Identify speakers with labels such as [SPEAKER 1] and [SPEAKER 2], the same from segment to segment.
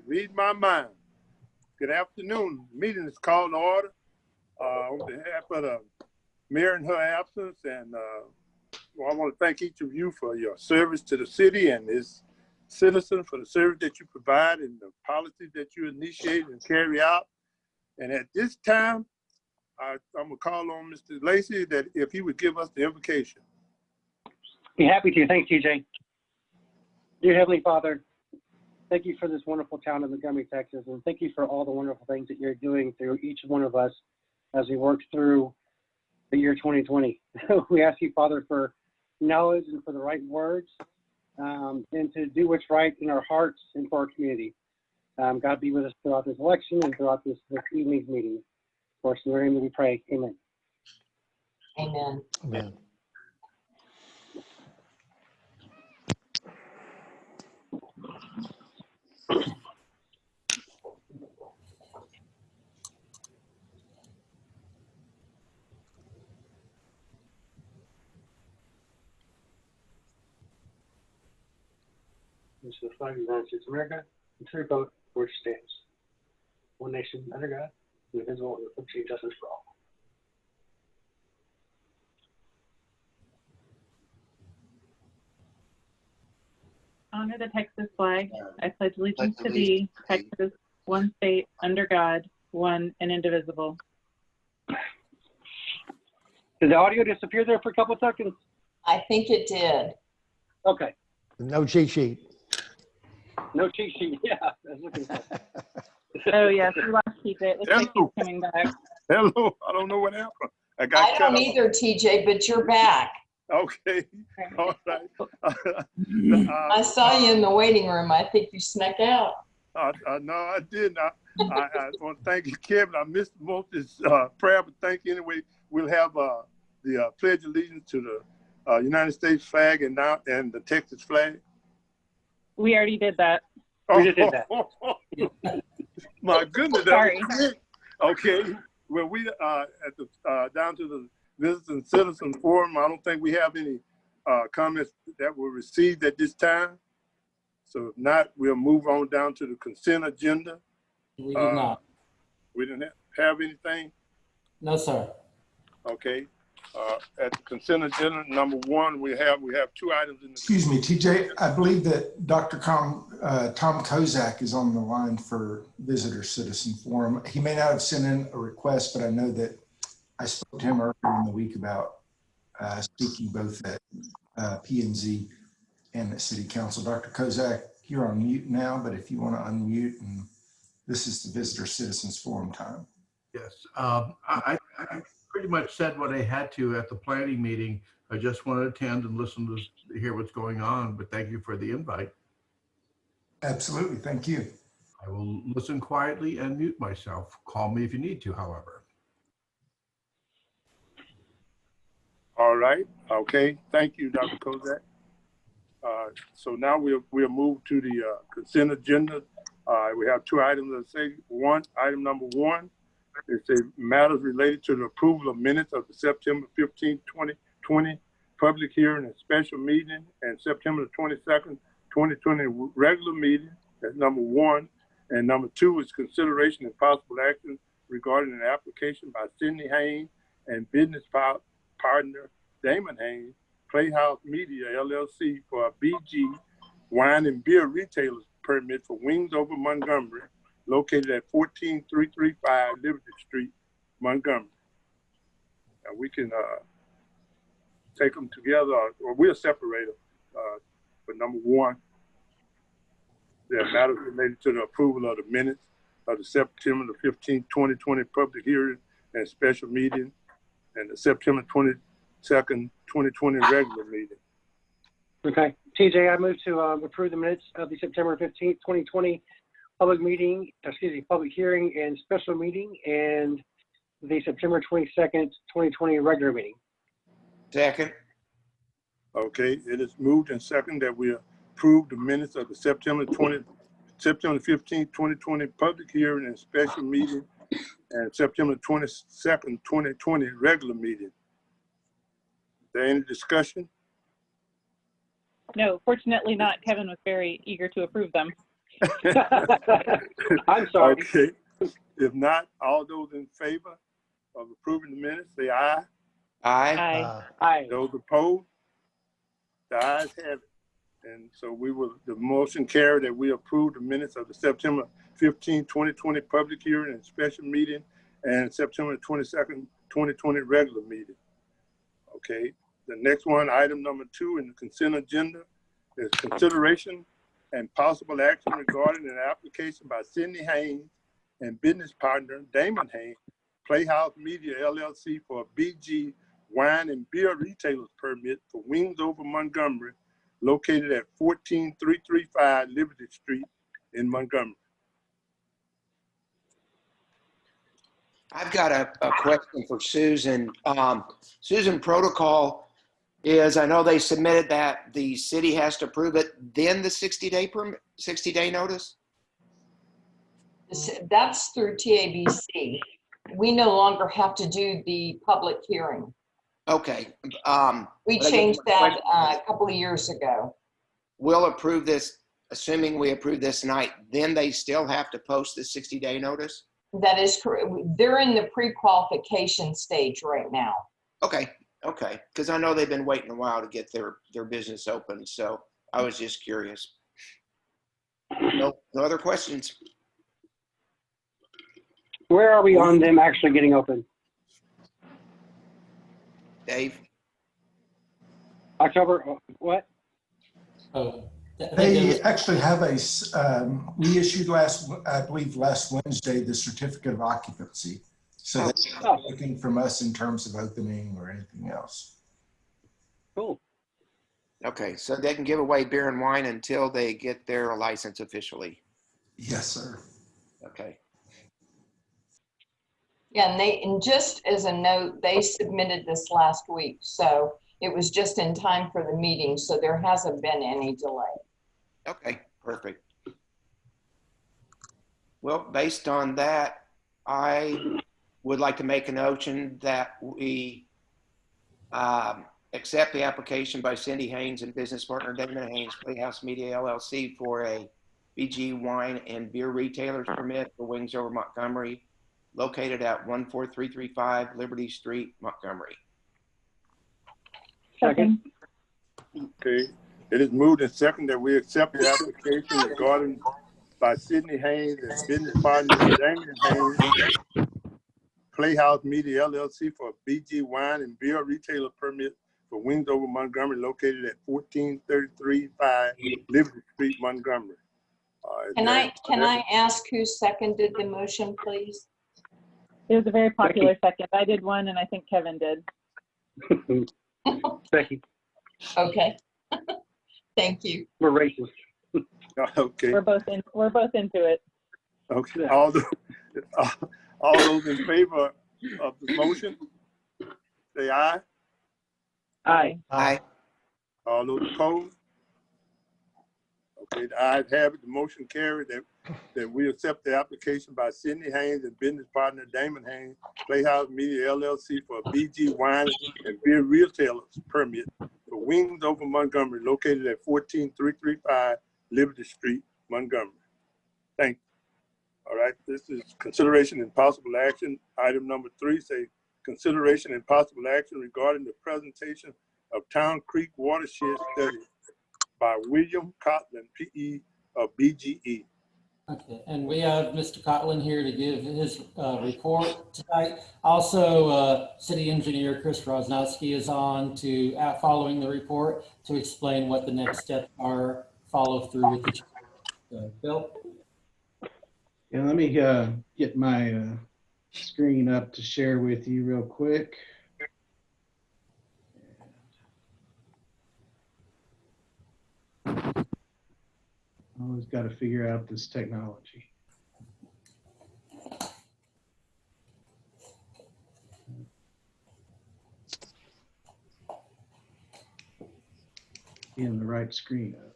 [SPEAKER 1] Read my mind. Good afternoon. The meeting is called to order on behalf of the mayor in her absence. And I want to thank each of you for your service to the city and its citizens, for the service that you provide and the policies that you initiate and carry out. And at this time, I'm going to call on Mr. Lacy that if he would give us the invocation.
[SPEAKER 2] Be happy to. Thanks, TJ. Dear Heavenly Father, thank you for this wonderful town of Montgomery, Texas, and thank you for all the wonderful things that you're doing through each one of us as we work through the year 2020. We ask you, Father, for knowledge and for the right words, and to do what's right in our hearts and for our community. God be with us throughout this election and throughout this evening's meeting. For us, in your name we pray. Amen.
[SPEAKER 3] Amen.
[SPEAKER 4] Amen.
[SPEAKER 2] This is the flag of the United States of America, and to the republic for which it stands, one nation under God, indivisible, and with liberty and justice for all.
[SPEAKER 5] Honor the Texas flag. I pledge allegiance to thee, Texas, one state, under God, one and indivisible.
[SPEAKER 2] Did the audio disappear there for a couple of seconds?
[SPEAKER 3] I think it did.
[SPEAKER 2] Okay.
[SPEAKER 4] No cheat sheet.
[SPEAKER 2] No cheat sheet. Yeah. I was looking for it.
[SPEAKER 5] Oh, yes, we lost TJ. Looks like he's coming back.
[SPEAKER 1] Hello. I don't know what happened.
[SPEAKER 3] I don't either, TJ, but you're back.
[SPEAKER 1] Okay. All right.
[SPEAKER 3] I saw you in the waiting room. I think you snuck out.
[SPEAKER 1] No, I didn't. I want to thank you, Kevin. I missed most of this prayer, but thank you anyway. We'll have the pledge of allegiance to the United States flag and the Texas flag.
[SPEAKER 5] We already did that.
[SPEAKER 2] We just did that.
[SPEAKER 1] My goodness.
[SPEAKER 5] Sorry.
[SPEAKER 1] Okay. Well, we at the down to the Visitors and Citizens Forum. I don't think we have any comments that were received at this time. So if not, we'll move on down to the consent agenda.
[SPEAKER 6] We did not.
[SPEAKER 1] We didn't have anything?
[SPEAKER 6] No, sir.
[SPEAKER 1] Okay. At the consent agenda, number one, we have two items in the.
[SPEAKER 7] Excuse me, TJ. I believe that Dr. Tom Kozak is on the line for Visitor Citizen Forum. He may not have sent in a request, but I know that I spoke to him earlier in the week about speaking both at P&Z and at City Council. Dr. Kozak, you're on mute now, but if you want to unmute, and this is the Visitor Citizens Forum time.
[SPEAKER 8] Yes, I pretty much said what I had to at the planning meeting. I just want to attend and listen to hear what's going on, but thank you for the invite.
[SPEAKER 7] Absolutely, thank you.
[SPEAKER 8] I will listen quietly and mute myself. Call me if you need to, however.
[SPEAKER 1] All right. Okay. Thank you, Dr. Kozak. So now we'll move to the consent agenda. We have two items. Let's say item number one. It's a matters related to the approval of minutes of the September 15, 2020 public hearing and special meeting and September 22nd, 2020 regular meeting. That's number one. And number two is consideration and possible action regarding an application by Sidney Haynes and business partner Damon Haynes, Playhouse Media LLC for a BG wine and beer retailer's permit for Wings Over Montgomery, located at 14335 Liberty Street, Montgomery. And we can take them together, or we'll separate them. For number one, there are matters related to the approval of the minutes of the September the 15th, 2020 public hearing and special meeting, and the September 22nd, 2020 regular meeting.
[SPEAKER 2] Okay. TJ, I move to approve the minutes of the September 15th, 2020 public hearing and special meeting, and the September 22nd, 2020 regular meeting.
[SPEAKER 6] Second.
[SPEAKER 1] Okay, it is moved and second that we approve the minutes of the September 15th, 2020 public hearing and special meeting and September 22nd, 2020 regular meeting. Is there any discussion?
[SPEAKER 5] No, fortunately not. Kevin was very eager to approve them.
[SPEAKER 2] I'm sorry.
[SPEAKER 1] Okay. If not, all those in favor of approving the minutes, say aye.
[SPEAKER 6] Aye.
[SPEAKER 2] Aye.
[SPEAKER 1] Those opposed? The ayes have it. And so the motion carried that we approve the minutes of the September 15, 2020 public hearing and special meeting and September 22nd, 2020 regular meeting. Okay. The next one, item number 2 in the consent agenda is consideration and possible action regarding an application by Sidney Haynes and business partner Damon Haynes, Playhouse Media LLC for a BG wine and beer retailer's permit for Wings Over Montgomery, located at 14335 Liberty Street in Montgomery.
[SPEAKER 6] I've got a question for Susan. Susan, protocol is, I know they submitted that the city has to approve it, then the 60-day notice?
[SPEAKER 3] That's through TABC. We no longer have to do the public hearing.
[SPEAKER 6] Okay.
[SPEAKER 3] We
[SPEAKER 6] but I guess
[SPEAKER 3] changed
[SPEAKER 6] my
[SPEAKER 3] that
[SPEAKER 6] question
[SPEAKER 3] a couple of years ago.
[SPEAKER 6] We'll approve this, assuming we approve this tonight, then they still have to post the 60-day notice?
[SPEAKER 3] That is correct. They're in the pre-qualification stage right now.
[SPEAKER 6] Okay, because I know they've been waiting a while to get their business open, so I was just curious. No other questions?
[SPEAKER 2] Where are we on them actually getting open?
[SPEAKER 6] Dave?
[SPEAKER 2] October, what?
[SPEAKER 6] Oh,
[SPEAKER 7] They actually have we issued I believe last Wednesday, the certificate of occupancy. So they're not looking from us in terms of opening or anything else.
[SPEAKER 2] Cool.
[SPEAKER 6] Okay, so they can give away beer and wine until they get their license officially.
[SPEAKER 7] Yes, sir.
[SPEAKER 6] Okay.
[SPEAKER 3] Yeah, and just as a note, they submitted this last week, so it was just in time for the meeting, so there hasn't been any delay.
[SPEAKER 6] Okay, perfect. Well, based on that, I would like to make a motion that we accept the application by Cindy Haynes and business partner Damon Haynes, Playhouse Media LLC, for a BG wine and beer retailer's permit for Wings Over Montgomery, located at 14335 Liberty Street, Montgomery.
[SPEAKER 2] Second.
[SPEAKER 1] Okay. It is moved and second that we accept the application regarding by Sidney Haynes and business partner Damon Haynes, Playhouse Media LLC, for a BG wine and beer retailer permit for Wings Over Montgomery, located at 14335 Liberty Street, Montgomery.
[SPEAKER 3] Can I ask who seconded the motion, please?
[SPEAKER 5] It was a very popular second. I did one, and I think Kevin did.
[SPEAKER 2] Becky.
[SPEAKER 3] Okay. Thank you.
[SPEAKER 2] We're racist.
[SPEAKER 1] Okay.
[SPEAKER 5] We're both into it.
[SPEAKER 1] Okay. All those in favor of the motion, say aye.
[SPEAKER 2] Aye.
[SPEAKER 6] Aye.
[SPEAKER 1] All those opposed? Okay, the ayes have it. The motion carried that we accept the application by Sidney Haynes and business partner Damon Haynes, Playhouse Media LLC, for a BG wine and beer retailer's permit for Wings Over Montgomery, located at 14335 Liberty Street, Montgomery. Thank you. All right, this is consideration and possible action. Item number 3 say consideration and possible action regarding the presentation of Town Creek Watershed Study by William Cotlin, PE of BGE.
[SPEAKER 4] Okay, and we have Mr. Cotlin here to give his report tonight. Also, City Engineer Chris Rosnowski is on to, following the report, to explain what the next steps are, follow through with the Bill.
[SPEAKER 9] Yeah, let me get my screen up to share with you real quick. Always got to figure out this technology. Getting the right screen up.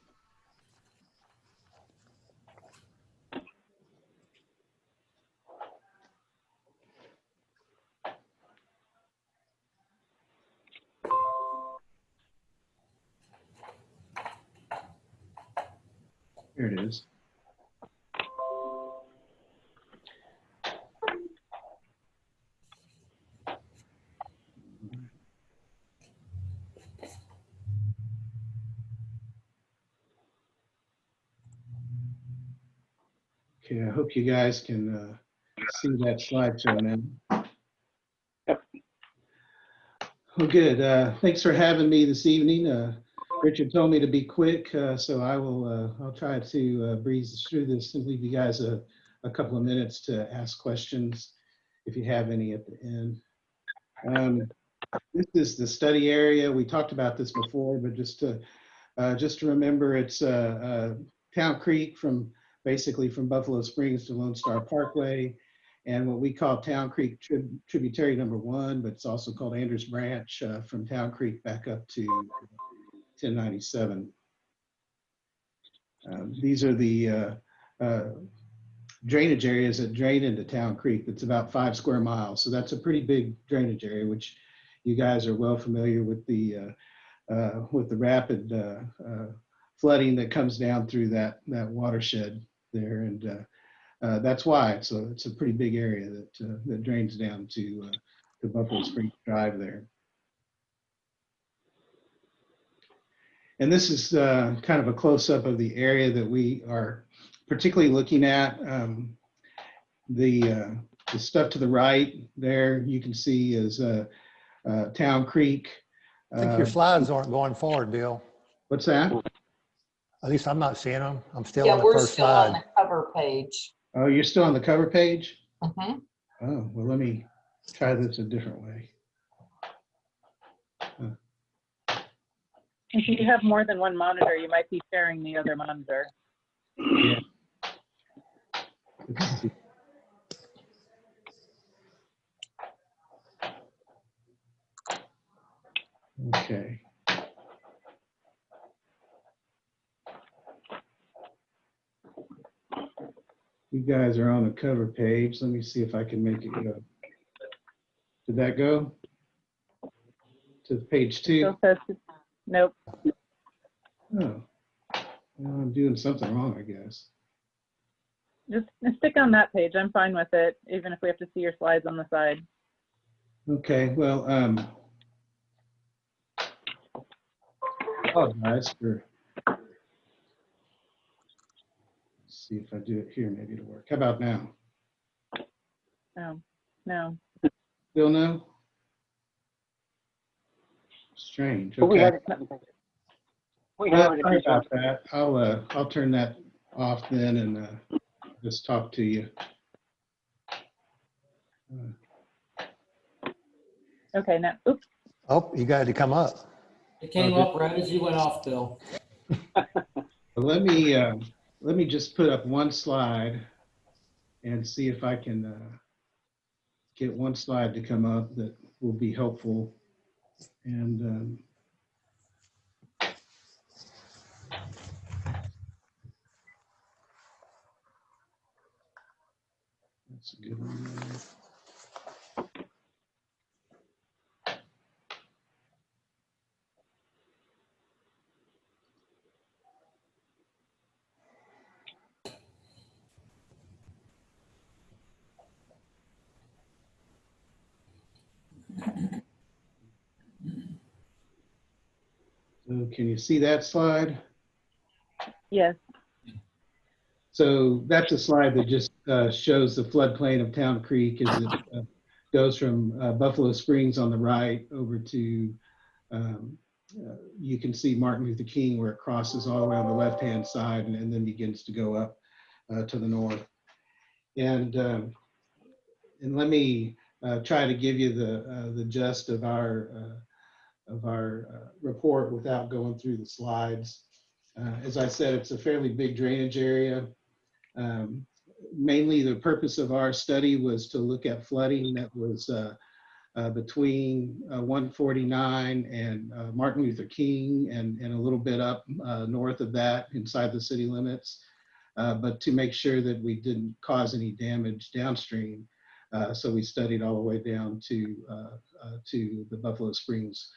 [SPEAKER 9] Here it is. Okay, I hope you guys can see that slideshow now. Well, good. Thanks for having me this evening. Richard told me to be quick, so I'll try to breeze through this and leave you guys a couple of minutes to ask questions if you have any at the end. This is the study area. We talked about this before, but just to remember, it's Town Creek basically from Buffalo Springs to Lone Star Parkway, and what we call Town Creek Tributary number 1, but it's also called Anders Branch from Town Creek back up to 1097. These are the drainage areas that drain into Town Creek. That's about 5 square miles. So that's a pretty big drainage area, which you guys are well familiar with the rapid flooding that comes down through that watershed there. And that's why it's a pretty big area that drains down to Buffalo Springs Drive there. And this is kind of a close-up of the area that we are particularly looking at. The stuff to the right there, you can see is Town Creek.
[SPEAKER 10] I think your slides aren't going forward, Bill.
[SPEAKER 9] What's that?
[SPEAKER 10] At least I'm not seeing them. I'm still
[SPEAKER 3] Yeah,
[SPEAKER 10] on the
[SPEAKER 3] we're
[SPEAKER 10] first
[SPEAKER 3] still on
[SPEAKER 10] slide.
[SPEAKER 3] the cover page.
[SPEAKER 9] Oh, you're still on the cover page?
[SPEAKER 3] Mhm.
[SPEAKER 9] Oh, well, let me try this a different way.
[SPEAKER 5] If you have more than one monitor, you might be sharing the other monitor.
[SPEAKER 9] Yeah. Let's see. Okay. You guys are on the cover page. Let me see if I can make it go. Did that go? To page 2?
[SPEAKER 5] Still says, nope.
[SPEAKER 9] Oh. Well, I'm doing something wrong, I guess.
[SPEAKER 5] Just stick on that page. I'm fine with it, even if we have to see your slides on the side.
[SPEAKER 9] Okay, well, apologize for. Let's see if I do it here, maybe it'll work. How about now?
[SPEAKER 5] No.
[SPEAKER 9] Still no? Strange.
[SPEAKER 2] But we
[SPEAKER 9] Okay.
[SPEAKER 2] have it. We have it.
[SPEAKER 9] Sorry about that. I'll turn that off then and just talk to you.
[SPEAKER 5] Okay, now, oops.
[SPEAKER 10] Oh, you got to come up.
[SPEAKER 4] It came up right as you went off, Bill.
[SPEAKER 9] Let me just put up one slide and see if I can get one slide to come up that will be helpful. And that's a good one. So can you see that slide?
[SPEAKER 5] Yes.
[SPEAKER 9] So that's a slide that just shows the floodplain of Town Creek as it goes from Buffalo Springs on the right over to, you can see Martin Luther King where it crosses all the way on the left-hand side and then begins to go up to the north. And let me try to give you the gist of our report without going through the slides. As I said, it's a fairly big drainage area. Mainly the purpose of our study was to look at flooding that was between 149 and Martin Luther King and a little bit up north of that inside the city limits, but to make sure that we didn't cause any damage downstream. So we studied all the way down to the Buffalo Springs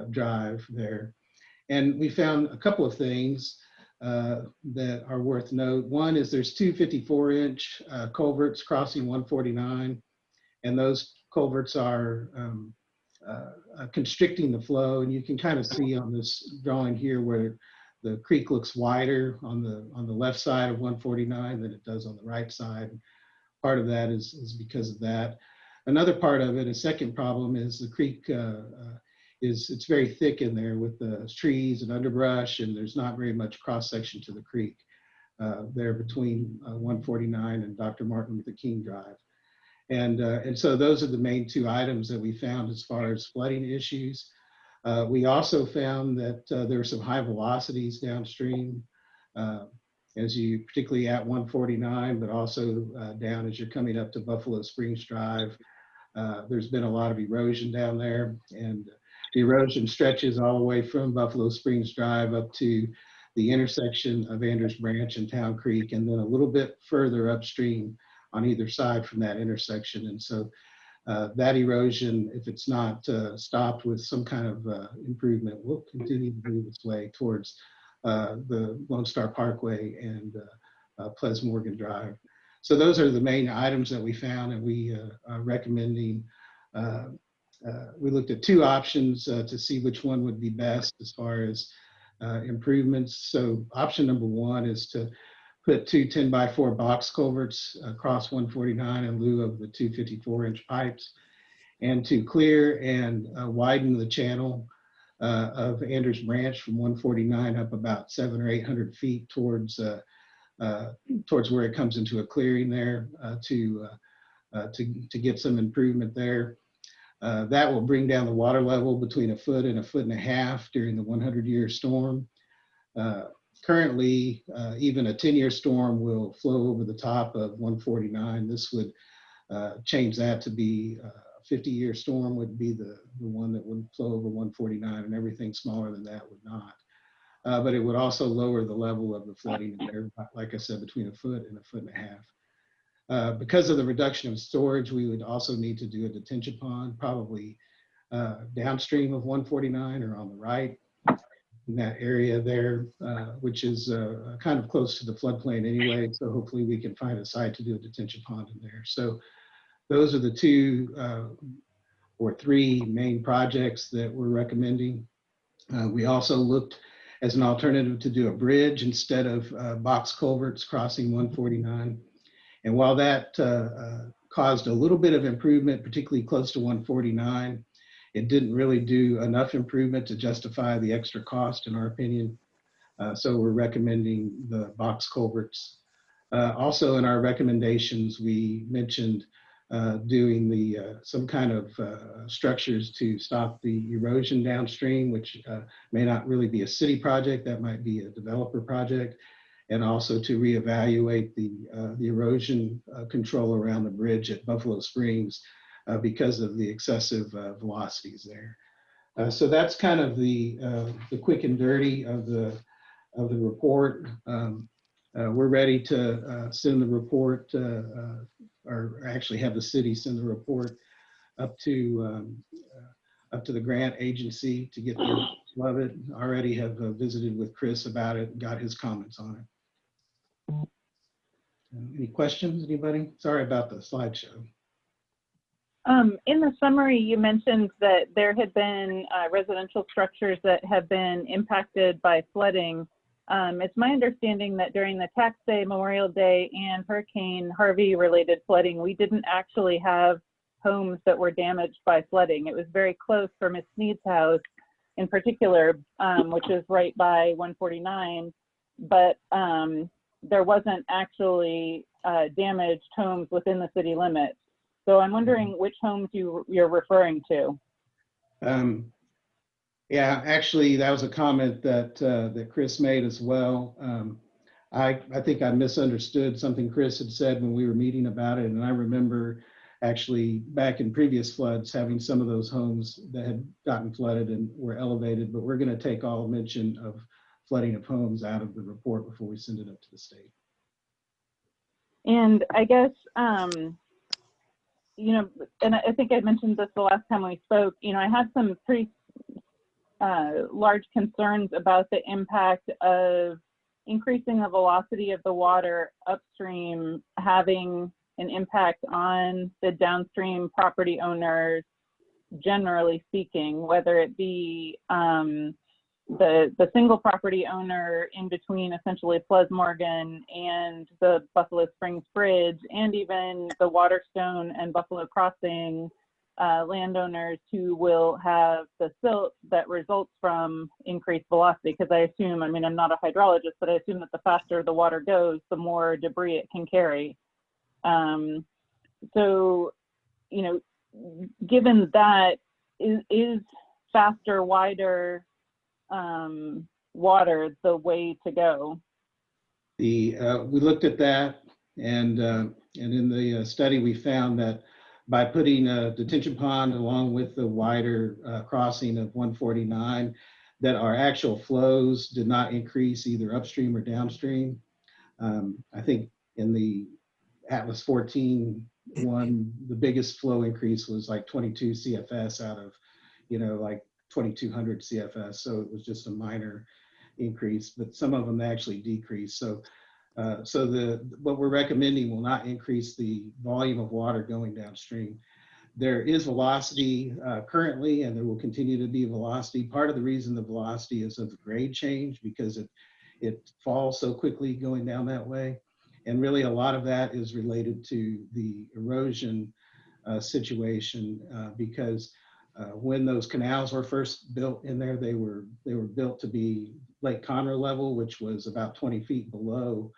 [SPEAKER 9] Drive there. And we found a couple of things that are worth note. One is there's two 54-inch culverts crossing 149, and those culverts are constricting the flow. And you can kind of see on this drawing here where the creek looks wider on the left side of 149 than it does on the right side. Part of that is because of that. Another part of it, a second problem, is the creek it's very thick in there with the trees and underbrush, and there's not very much cross section to the creek there between 149 and Dr. Martin Luther King Drive. And so those are the main two items that we found as far as flooding issues. We also found that there were some high velocities downstream, particularly at 149, but also down as you're coming up to Buffalo Springs Drive. There's been a lot of erosion down there, and the erosion stretches all the way from Buffalo Springs Drive up to the intersection of Andrews Branch and Town Creek, and then a little bit further upstream on either side from that intersection. And so that erosion, if it's not stopped with some kind of improvement, will continue to move its way towards the Lone Star Parkway and Ples Morgan Drive. So those are the main items that we found, and we are recommending. We looked at two options to see which one would be best as far as improvements. So option number one is to put two 10x4 box culverts across 149 in lieu of the two 54-inch pipes, and to clear and widen the channel of Andrews Branch from 149 up about 700 or 800 feet towards where it comes into a clearing there to get some improvement there. That will bring down the water level between 1 foot and 1.5 feet during the 100-year storm. Currently, even a 10-year storm will flow over the top of 149. This would change that to be a 50-year storm would be the one that would flow over 149, and everything smaller than that would not. But it would also lower the level of the flooding there, like I said, between 1 foot and 1.5 feet. Because of the reduction of storage, we would also need to do a detention pond, probably downstream of 149 or on the right in that area there, which is kind of close to the floodplain anyway. So hopefully we can find a site to do a detention pond in there. So those are the two or three main projects that we're recommending. We also looked as an alternative to do a bridge instead of box culverts crossing 149. And while that caused a little bit of improvement, particularly close to 149, it didn't really do enough improvement to justify the extra cost, in our opinion. So we're recommending the box culverts. Also in our recommendations, we mentioned doing some kind of structures to stop the erosion downstream, which may not really be a city project, that might be a developer project, and also to reevaluate the erosion control around the bridge at Buffalo Springs because of the excessive velocities there. So that's kind of the quick and dirty of the report. We're ready to send the report, or actually have the city send the report up to the grant agency to get their love it. Already have visited with Chris about it and got his comments on it. Any questions, anybody? Sorry about the slideshow.
[SPEAKER 5] In the summary, you mentioned that there had been residential structures that have been impacted by flooding. It's my understanding that during the Tax Day, Memorial Day, and Hurricane Harvey related flooding, we didn't actually have homes that were damaged by flooding. It was very close for Miss Sneed's house in particular, which is right by 149, but there wasn't actually damaged homes within the city limits. So I'm wondering which homes you're referring to.
[SPEAKER 9] Yeah, actually, that was a comment that Chris made as well. I think I misunderstood something Chris had said when we were meeting about it, and I remember actually back in previous floods having some of those homes that had gotten flooded and were elevated, but we're going to take all mention of flooding of homes out of the report before we send it up to the state.
[SPEAKER 5] And I guess, you know, and I think I mentioned this the last time we spoke, you know, I have some pretty large concerns about the impact of increasing the velocity of the water upstream having an impact on the downstream property owners, generally speaking, whether it be the single property owner in between essentially Ples Morgan and the Buffalo Springs Bridge, and even the Waterstone and Buffalo Crossing landowners who will have the silt that results from increased velocity. Because I assume, I mean, I'm not a hydrologist, but I assume that the faster the water goes, the more debris it can carry. So, you know, given that, is faster, wider water the way to go?
[SPEAKER 9] We looked at that, and in the study we found that by putting a detention pond along with the wider crossing of 149, that our actual flows did not increase either upstream or downstream. I think in the Atlas 14 one, the biggest flow increase was like 22 CFS out of, you know, like 2,200 CFS. So it was just a minor increase, but some of them actually decreased. So what we're recommending will not increase the volume of water going downstream. There is velocity currently, and there will continue to be velocity. Part of the reason the velocity is of the grade change, because it falls so quickly going down that way. And really a lot of that is related to the erosion situation, because when those canals were first built in there, they were built to be Lake Conroe level, which was about 20 feet below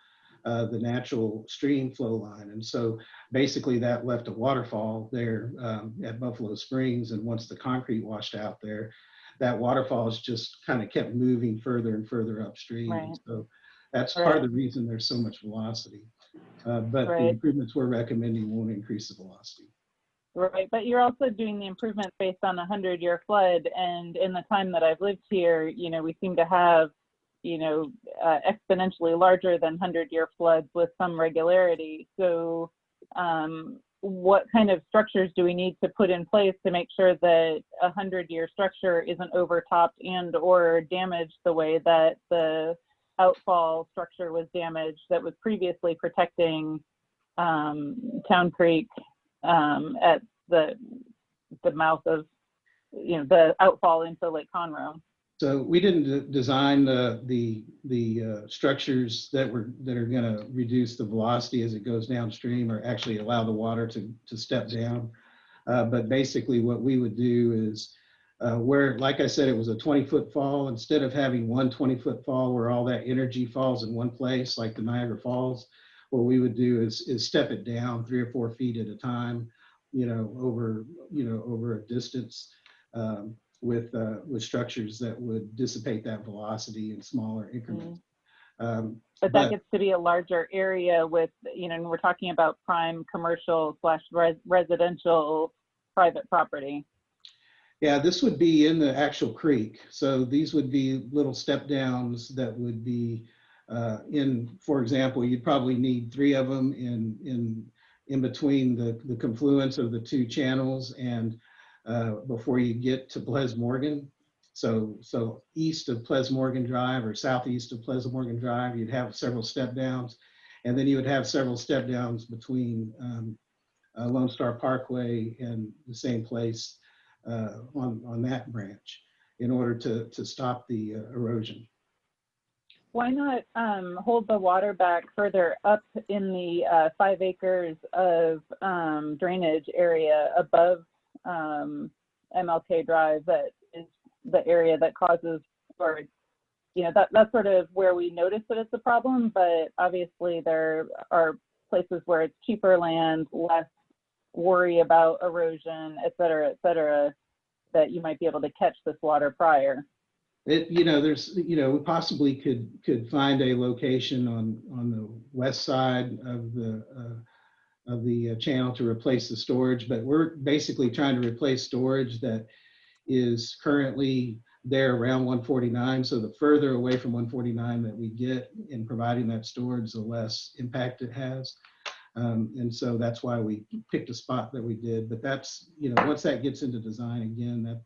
[SPEAKER 9] the natural stream flow line. And so basically that left a waterfall there at Buffalo Springs. And once the concrete washed out there, that waterfall has just kind of kept moving further and further upstream.
[SPEAKER 5] Right.
[SPEAKER 9] And so that's part of the reason there's so much velocity. But the improvements we're recommending won't increase the velocity.
[SPEAKER 5] Right, but you're also doing the improvements based on a 100-year flood. And in the time that I've lived here, you know, we seem to have, you know, exponentially larger than 100-year floods with some regularity. So what kind of structures do we need to put in place to make sure that a 100-year structure isn't overtopped and or damaged the way that the outfall structure was damaged that was previously protecting Town Creek at the mouth of, you know, the outfall into Lake Conroe?
[SPEAKER 9] So we didn't design the structures that are going to reduce the velocity as it goes downstream, or actually allow the water to step down. But basically what we would do is where, like I said, it was a 20-foot fall, instead of having one 20-foot fall where all that energy falls in one place, like the Niagara Falls, what we would do is step it down 3 or 4 feet at a time, over a distance, with structures that would dissipate that velocity in smaller increments.
[SPEAKER 5] But that gets to be a larger area with, and we're talking about prime commercial / residential private property.
[SPEAKER 9] Yeah, this would be in the actual creek. So these would be little step downs that would be for example, you'd probably need 3 of them in between the confluence of the 2 channels and before you get to Ples Morgan. So east of Ples Morgan Drive or southeast of Ples Morgan Drive, you'd have several step downs, and then you would have several step downs between Lone Star Parkway and the same place on that branch in order to stop the erosion.
[SPEAKER 5] Why not hold the water back further up in the 5 acres of drainage area above MLK Drive that is the area that causes, or that's sort of where we notice that it's a problem, but obviously there are places where it's cheaper land, less worry about erosion, et cetera, that you might be able to catch this water prior.
[SPEAKER 9] There's, we possibly could find a location on the west side of the channel to replace the storage, but we're basically trying to replace storage that is currently there around 149. So the further away from 149 that we get in providing that storage, the less impact it has. And so that's why we picked a spot that we did. But that's, once that gets into design again,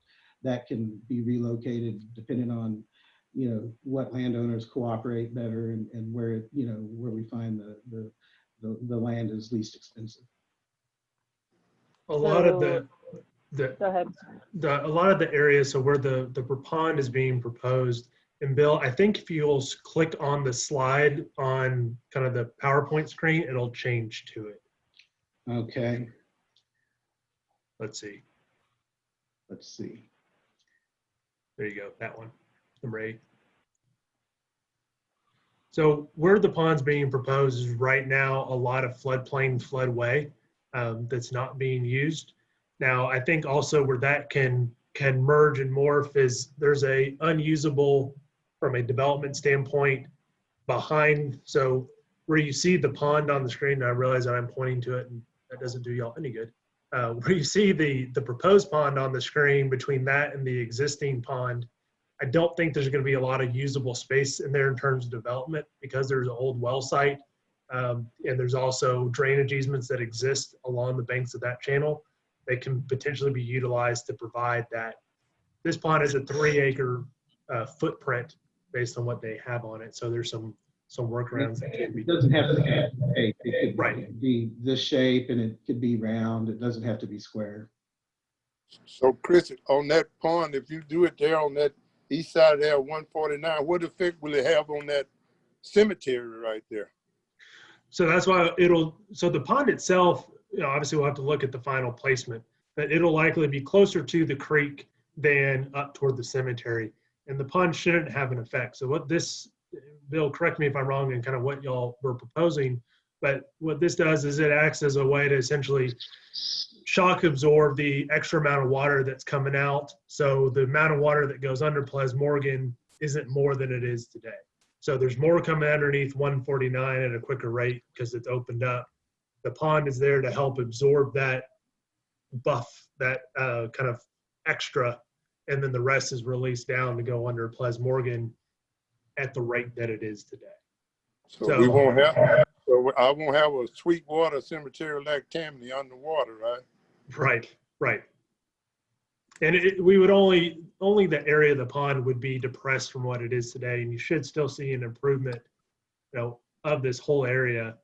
[SPEAKER 9] that can be relocated depending on, what landowners cooperate better and where, where we find the land is least expensive.
[SPEAKER 11] A lot of the
[SPEAKER 5] Go ahead.
[SPEAKER 11] A lot of the areas, so where the pond is being proposed, and Bill, I think if you'll click on the slide on kind of the PowerPoint screen, it'll change to it.
[SPEAKER 9] Okay,
[SPEAKER 11] Let's see.
[SPEAKER 9] let's see.
[SPEAKER 11] There you go, that one, number 8. So where the pond's being proposed is right now a lot of floodplain, floodway that's not being used. Now, I think also where that can merge and morph is there's a unusable, from a development standpoint, behind, so where you see the pond on the screen, and I realize that I'm pointing to it and that doesn't do y'all any good. Where you see the proposed pond on the screen, between that and the existing pond, I don't think there's going to be a lot of usable space in there in terms of development, because there's an old well site, and there's also drainage easements that exist along the banks of that channel that can potentially be utilized to provide that. This pond is a 3-acre footprint based on what they have on it, so there's some workarounds that can be.
[SPEAKER 9] It doesn't have to be that shape. It could
[SPEAKER 11] Right.
[SPEAKER 9] be this shape, and it could be round. It doesn't have to be square.
[SPEAKER 1] So Chris, on that pond, if you do it there on that east side of there, 149, what effect will it have on that cemetery right there?
[SPEAKER 11] So that's why so the pond itself, obviously we'll have to look at the final placement, but it'll likely be closer to the creek than up toward the cemetery. And the pond shouldn't have an effect. So what this, Bill, correct me if I'm wrong in kind of what y'all were proposing, but what this does is it acts as a way to essentially shock absorb the extra amount of water that's coming out. So the amount of water that goes under Ples Morgan isn't more than it is today. So there's more coming underneath 149 at a quicker rate because it's opened up. The pond is there to help absorb that buff, that kind of extra, and then the rest is released down to go under Ples Morgan at the rate that it is today.
[SPEAKER 1] So we won't have, so I won't have a Sweetwater cemetery like Tammany underwater, right?
[SPEAKER 11] Right. And we would only the area of the pond would be depressed from what it is today, and you should still see an improvement, of this whole area.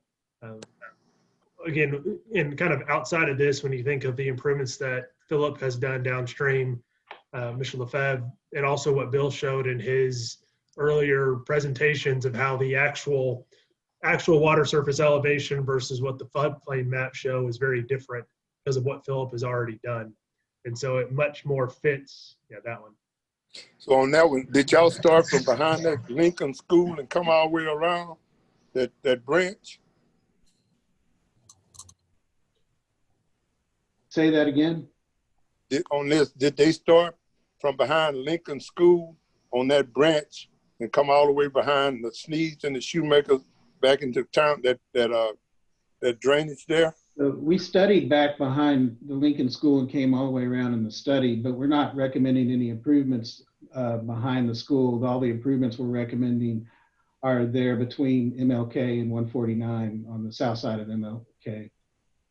[SPEAKER 11] Again, and kind of outside of this, when you think of the improvements that Philip has done downstream, Mr. Lefebvre, and also what Bill showed in his earlier presentations of how the actual water surface elevation versus what the floodplain maps show is very different because of what Philip has already done. And so it much more fits, that one.
[SPEAKER 1] So on that one, did y'all start from behind that Lincoln School and come all the way around that branch?
[SPEAKER 9] Say that again?
[SPEAKER 1] Did they start from behind Lincoln School on that branch and come all the way behind the Sneeds and the Shoemakers back into town, that drainage there?
[SPEAKER 9] We studied back behind the Lincoln School and came all the way around in the study, but we're not recommending any improvements behind the school. All the improvements we're recommending are there between MLK and 149 on the south side of MLK.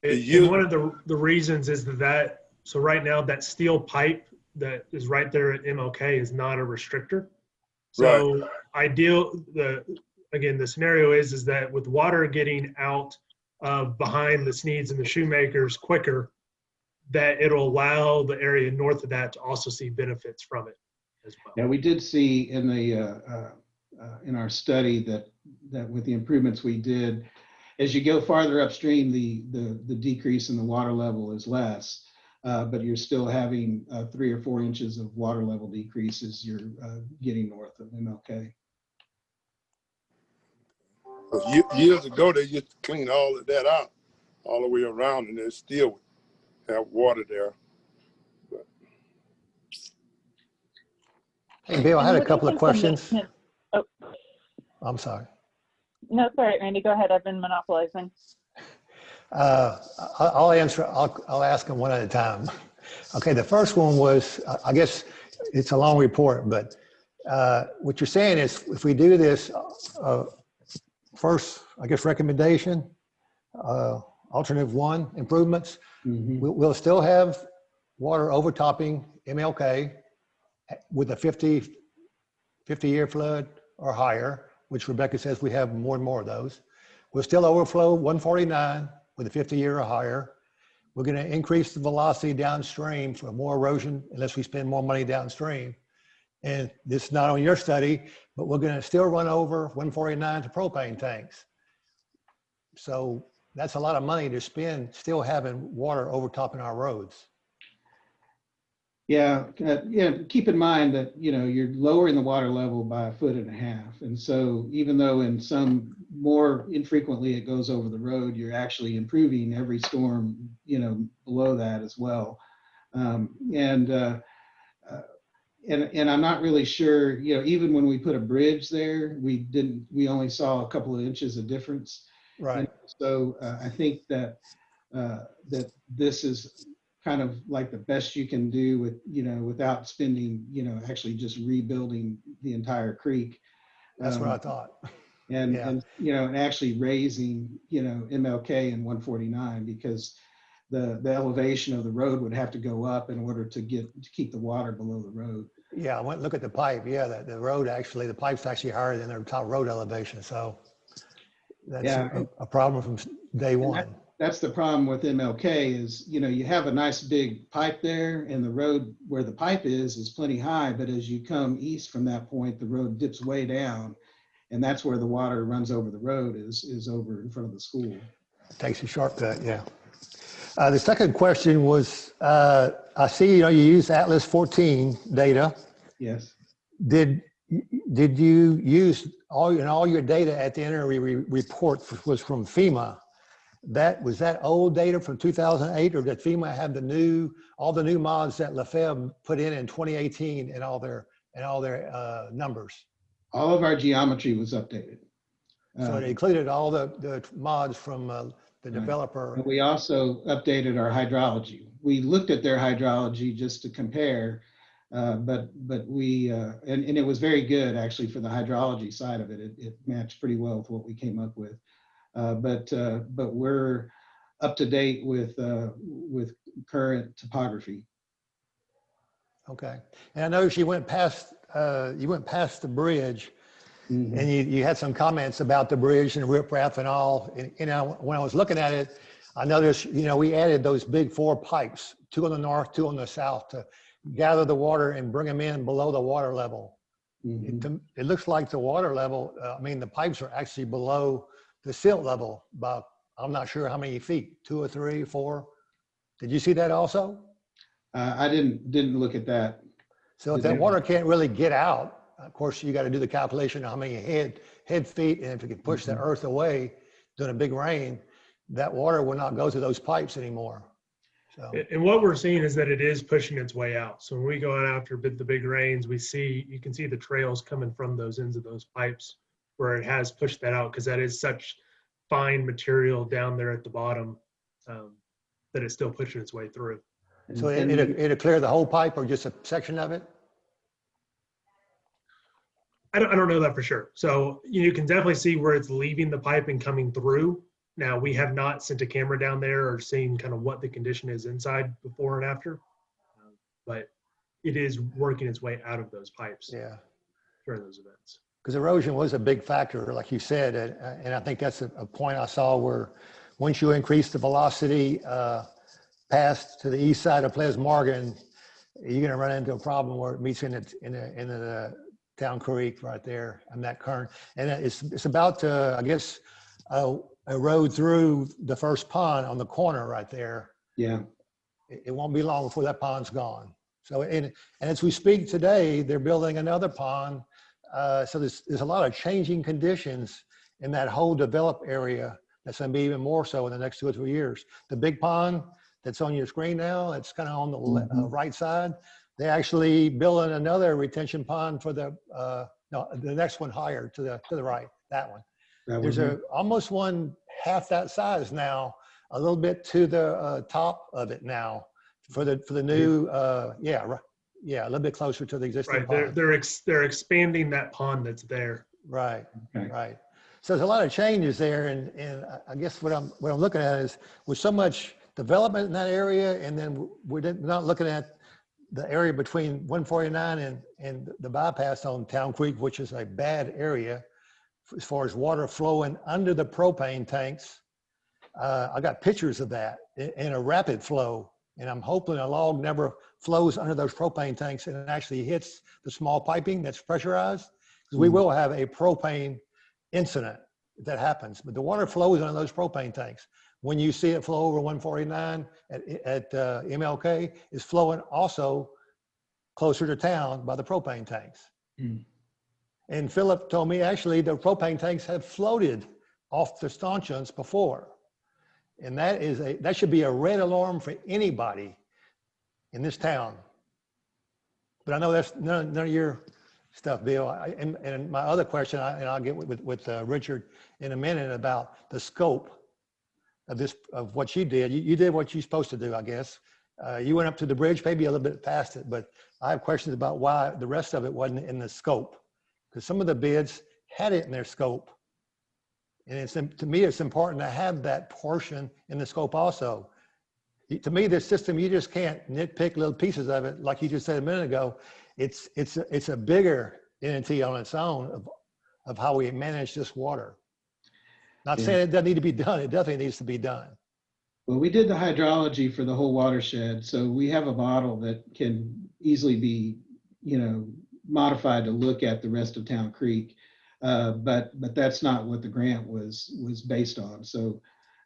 [SPEAKER 11] And one of the reasons is that so right now that steel pipe that is right there at MLK is not a restrictor. So the scenario is that with water getting out behind the Sneeds and the Shoemakers quicker, that it'll allow the area north of that to also see benefits from it as well.
[SPEAKER 9] Now, we did see in in our study that with the improvements we did, as you go farther upstream, the decrease in the water level is less, but you're still having 3 or 4 inches of water level decreases you're getting north of MLK.
[SPEAKER 1] Years ago, they used to clean all of that out, all the way around, and they still have water there. But.
[SPEAKER 10] Hey, Bill, I had a couple of questions.
[SPEAKER 5] Oh,
[SPEAKER 10] I'm sorry.
[SPEAKER 5] no, sorry, Randy, go ahead. I've been monopolizing.
[SPEAKER 10] I'll answer. I'll ask them one at a time. Okay, the first one was, I guess it's a long report, but what you're saying is if we do this, first, I guess, recommendation, alternative 1, improvements, we'll still have water overtopping MLK with a 50-year flood or higher, which Rebecca says we have more and more of those. We'll still overflow 149 with a 50-year or higher. We're going to increase the velocity downstream for more erosion unless we spend more money downstream. And this is not on your study, but we're going to still run over 149 to propane tanks. So that's a lot of money to spend still having water overtopping our roads.
[SPEAKER 9] Yeah, keep in mind that, you're lowering the water level by 1.5 feet. And so even though in some more infrequently it goes over the road, you're actually improving every storm, below that as well. And I'm not really sure, even when we put a bridge there, we only saw a couple of inches of difference.
[SPEAKER 10] Right.
[SPEAKER 9] And so I think that this is kind of like the best you can do with, without spending, actually just rebuilding the entire creek.
[SPEAKER 10] That's what I thought.
[SPEAKER 9] And actually raising, MLK and 149, because the elevation of the road would have to go up in order to keep the water below the road.
[SPEAKER 10] Yeah, I went and looked at the pipe. Yeah, the road actually, the pipe's actually higher than their top road elevation. So that's a problem from day one.
[SPEAKER 9] That's the problem with MLK is, you have a nice big pipe there, and the road where the pipe is plenty high, but as you come east from that point, the road dips way down, and that's where the water runs over the road is over in front of the school.
[SPEAKER 10] It takes a shortcut, yeah. The second question was, I see, you use Atlas 14 data.
[SPEAKER 9] Yes.
[SPEAKER 10] Did you use all your data at the end of the report was from FEMA? Was that old data from 2008, or did FEMA have all the new mods that Lefebvre put in 2018 and all their numbers?
[SPEAKER 9] All of our geometry was updated.
[SPEAKER 10] So it included all the mods from the developer.
[SPEAKER 9] And we also updated our hydrology. We looked at their hydrology just to compare, but we and it was very good actually for the hydrology side of it. It matched pretty well with what we came up with. But we're up to date with current topography.
[SPEAKER 10] Okay, and I noticed you went past the bridge,
[SPEAKER 9] Mm-hmm.
[SPEAKER 10] and you had some comments about the bridge and riprap and all. And when I was looking at it, I noticed we added those big 4 pipes, 2 on the north, 2 on the south, to gather the water and bring them in below the water level. Mm-hmm. It looks like the water level. The pipes are actually below the silt level, about, I'm not sure how many feet, 2 or 3, 4. Did you see that also?
[SPEAKER 9] I didn't look at that.
[SPEAKER 10] So if that water can't really get out, of course, you got to do the calculation of how many head feet, and if it can push the earth away during a big rain, that water will not go through those pipes anymore. So.
[SPEAKER 11] And what we're seeing is that it is pushing its way out. So when we go out after the big rains, you can see the trails coming from those ends of those pipes where it has pushed that out, because that is such fine material down there at the bottom that it's still pushing its way through.
[SPEAKER 10] So it'll clear the whole pipe or just a section of it?
[SPEAKER 11] I don't know that for sure. So you can definitely see where it's leaving the pipe and coming through. Now, we have not sent a camera down there or seen kind of what the condition is inside before and after, but it is working its way out of those pipes during those events.
[SPEAKER 10] Because erosion was a big factor, like you said, and I think that's a point I saw where once you increase the velocity past to the east side of Ples Morgan, you're going to run into a problem where it meets in the Town Creek right there on that current, and it's about to, I guess, erode through the first pond on the corner right there.
[SPEAKER 9] Yeah,
[SPEAKER 10] it won't be long before that pond's gone. So and as we speak today, they're building another pond. So there's a lot of changing conditions in that whole developed area. That's going to be even more so in the next 2 or 3 years. The big pond that's on your screen now, it's kind of on the right side. They're actually building another retention pond for the next one higher to the right, that one. There's almost one half that size now, a little bit to the top of it now for the new, a little bit closer to the existing pond.
[SPEAKER 11] They're expanding that pond that's there.
[SPEAKER 10] Right, right. So there's a lot of changes there, and I guess what I'm looking at is with so much development in that area, and then we're not looking at the area between 149 and the bypass on Town Creek, which is a bad area as far as water flowing under the propane tanks. I got pictures of that in a rapid flow, and I'm hoping a log never flows under those propane tanks and it actually hits the small piping that's pressurized, because we will have a propane incident if that happens. But the water flows under those propane tanks. When you see it flow over 149 at MLK, it's flowing also closer to town by the propane tanks. And Philip told me actually the propane tanks have floated off the stanchions before. And that should be a red alarm for anybody in this town. But I know that's none of your stuff, Bill. And my other question, and I'll get with Richard in a minute about the scope of what you did. You did what you're supposed to do, I guess. You went up to the bridge, maybe a little bit past it, but I have questions about why the rest of it wasn't in the scope, because some of the bids had it in their scope. And to me, it's important to have that portion in the scope also. To me, this system, you just can't nitpick little pieces of it. Like you just said a minute ago, it's a bigger entity on its own of how we manage this water. Not saying it doesn't need to be done. It definitely needs to be done.
[SPEAKER 9] Well, we did the hydrology for the whole watershed, so we have a model that can easily be, modified to look at the rest of Town Creek. But that's not what the grant was based on. So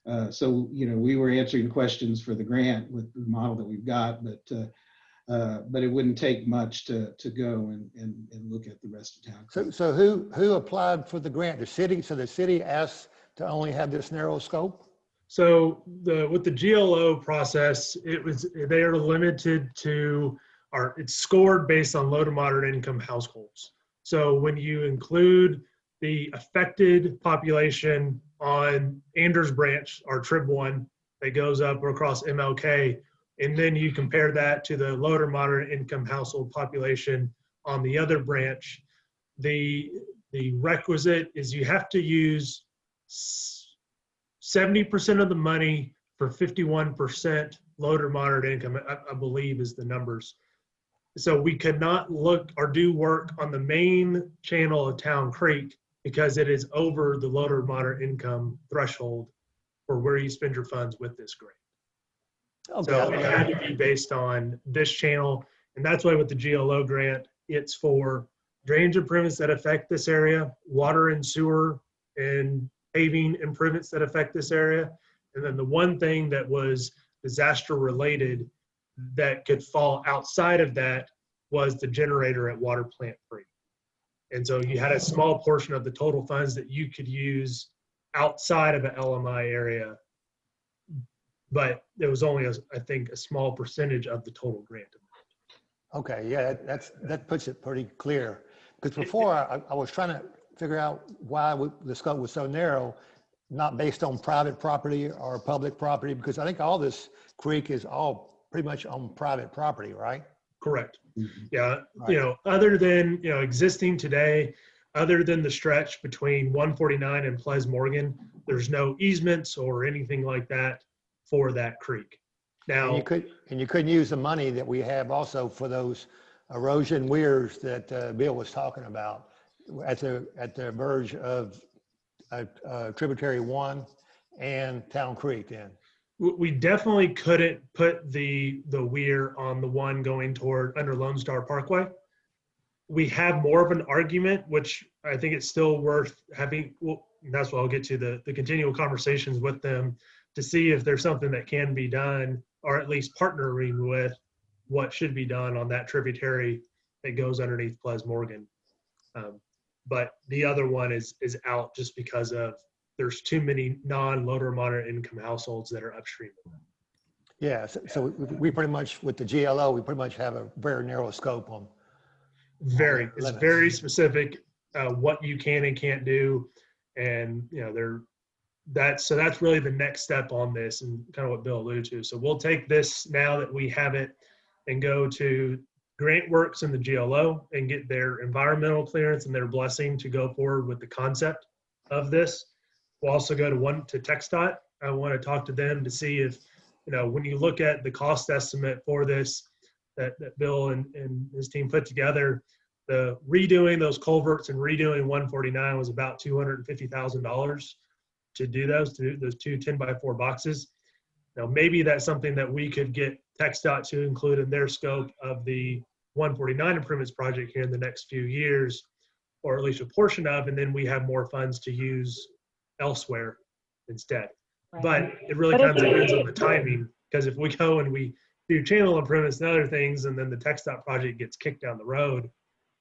[SPEAKER 9] we were answering questions for the grant with the model that we've got, but it wouldn't take much to go and look at the rest of town.
[SPEAKER 10] So who applied for the grant? The city. So the city asked to only have this narrow scope.
[SPEAKER 11] So with the GLO process, they are limited to, or it's scored based on low to moderate income households. So when you include the affected population on Anders Branch, our Trib 1 that goes up across MLK, and then you compare that to the low to moderate income household population on the other branch, the requisite is you have to use 70% of the money for 51% low to moderate income, I believe is the numbers. So we could not look or do work on the main channel of Town Creek because it is over the low to moderate income threshold for where you spend your funds with this grant. Okay. So it had to be based on this channel. And that's why with the GLO grant, it's for drainage improvements that affect this area, water and sewer and paving improvements that affect this area. And then the one thing that was disaster related that could fall outside of that was the generator at Water Plant 3. And so you had a small portion of the total funds that you could use outside of an LMI area, but it was only, I think, a small percentage of the total grant.
[SPEAKER 10] Okay, yeah, that puts it pretty clear. Because before I was trying to figure out why the scope was so narrow, not based on private property or public property, because I think all this creek is all pretty much on private property, right?
[SPEAKER 11] Correct. Yeah. Right. Other than, existing today, other than the stretch between 149 and Ples Morgan, there's no easements or anything like that for that creek. Now,
[SPEAKER 10] and you couldn't use the money that we have also for those erosion weirs that Bill was talking about at the verge of Tributary 1 and Town Creek then.
[SPEAKER 11] We definitely couldn't put the weir on the one going toward under Lone Star Parkway. We have more of an argument, which I think it's still worth having. Well, that's what I'll get to the continual conversations with them to see if there's something that can be done, or at least partnering with what should be done on that tributary that goes underneath Ples Morgan. But the other one is out just because of there's too many non-low to moderate income households that are upstream.
[SPEAKER 10] Yeah, so we pretty much, with the GLO, we pretty much have a very narrow scope on.
[SPEAKER 11] It's very specific what you can and can't do. And, that's really the next step on this and kind of what Bill alluded to. So we'll take this now that we have it and go to Grant Works and the GLO and get their environmental clearance and their blessing to go forward with the concept of this. We'll also go to TxDOT. I want to talk to them to see if, when you look at the cost estimate for this that Bill and his team put together, the redoing those culverts and redoing 149 was about $250,000 to do those 2 10x4 boxes. Now, maybe that's something that we could get TxDOT to include in their scope of the 149 improvements project here in the next few years, or at least a portion of, and then we have more funds to use elsewhere instead.
[SPEAKER 5] Right.
[SPEAKER 11] But it really kind of depends on the timing, because if we go and we do channel improvements and other things, and then the TxDOT project gets kicked down the road,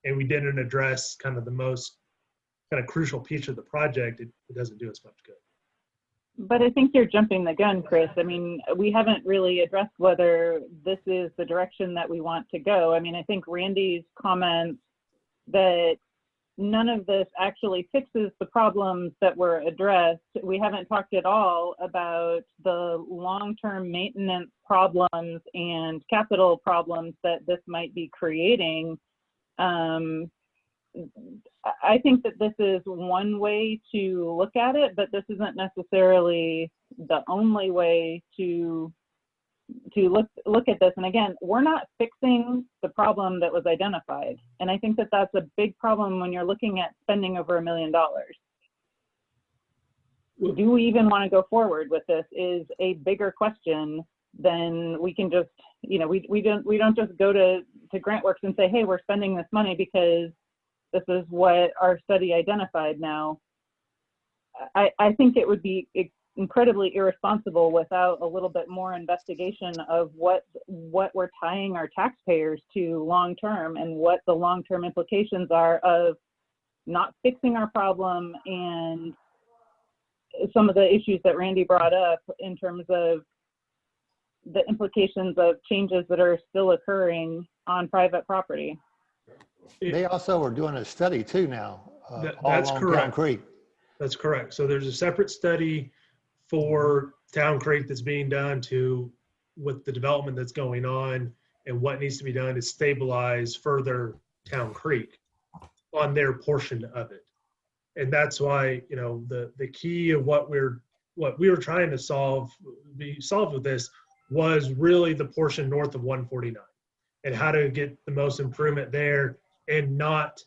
[SPEAKER 11] and we didn't address kind of the most kind of crucial piece of the project, it doesn't do us much good.
[SPEAKER 5] But I think you're jumping the gun, Chris. I mean, we haven't really addressed whether this is the direction that we want to go. I mean, I think Randy's comments that none of this actually fixes the problems that were addressed. We haven't talked at all about the long-term maintenance problems and capital problems that this might be creating. I think that this is one way to look at it, but this isn't necessarily the only way to look at this. And again, we're not fixing the problem that was identified. And I think that that's a big problem when you're looking at spending over $1 million. Do we even want to go forward with this is a bigger question than we can just, you know, we don't just go to GrantWorks and say, hey, we're spending this money because this is what our study identified. Now, I think it would be incredibly irresponsible without a little bit more investigation of what we're tying our taxpayers to long term and what the long term implications are of not fixing our problem and some of the issues that Randy brought up in terms of the implications of changes that are still occurring on private property.
[SPEAKER 10] They also are doing a study too now.
[SPEAKER 11] That's
[SPEAKER 10] all along
[SPEAKER 11] correct.
[SPEAKER 10] Town Creek.
[SPEAKER 11] That's correct. So there's a separate study for Town Creek that's being done with the development that's going on and what needs to be done to stabilize further Town Creek on their portion of it. And that's why, you know, the key of what we were trying to solve with this was really the portion north of 149 and how to get the most improvement there and not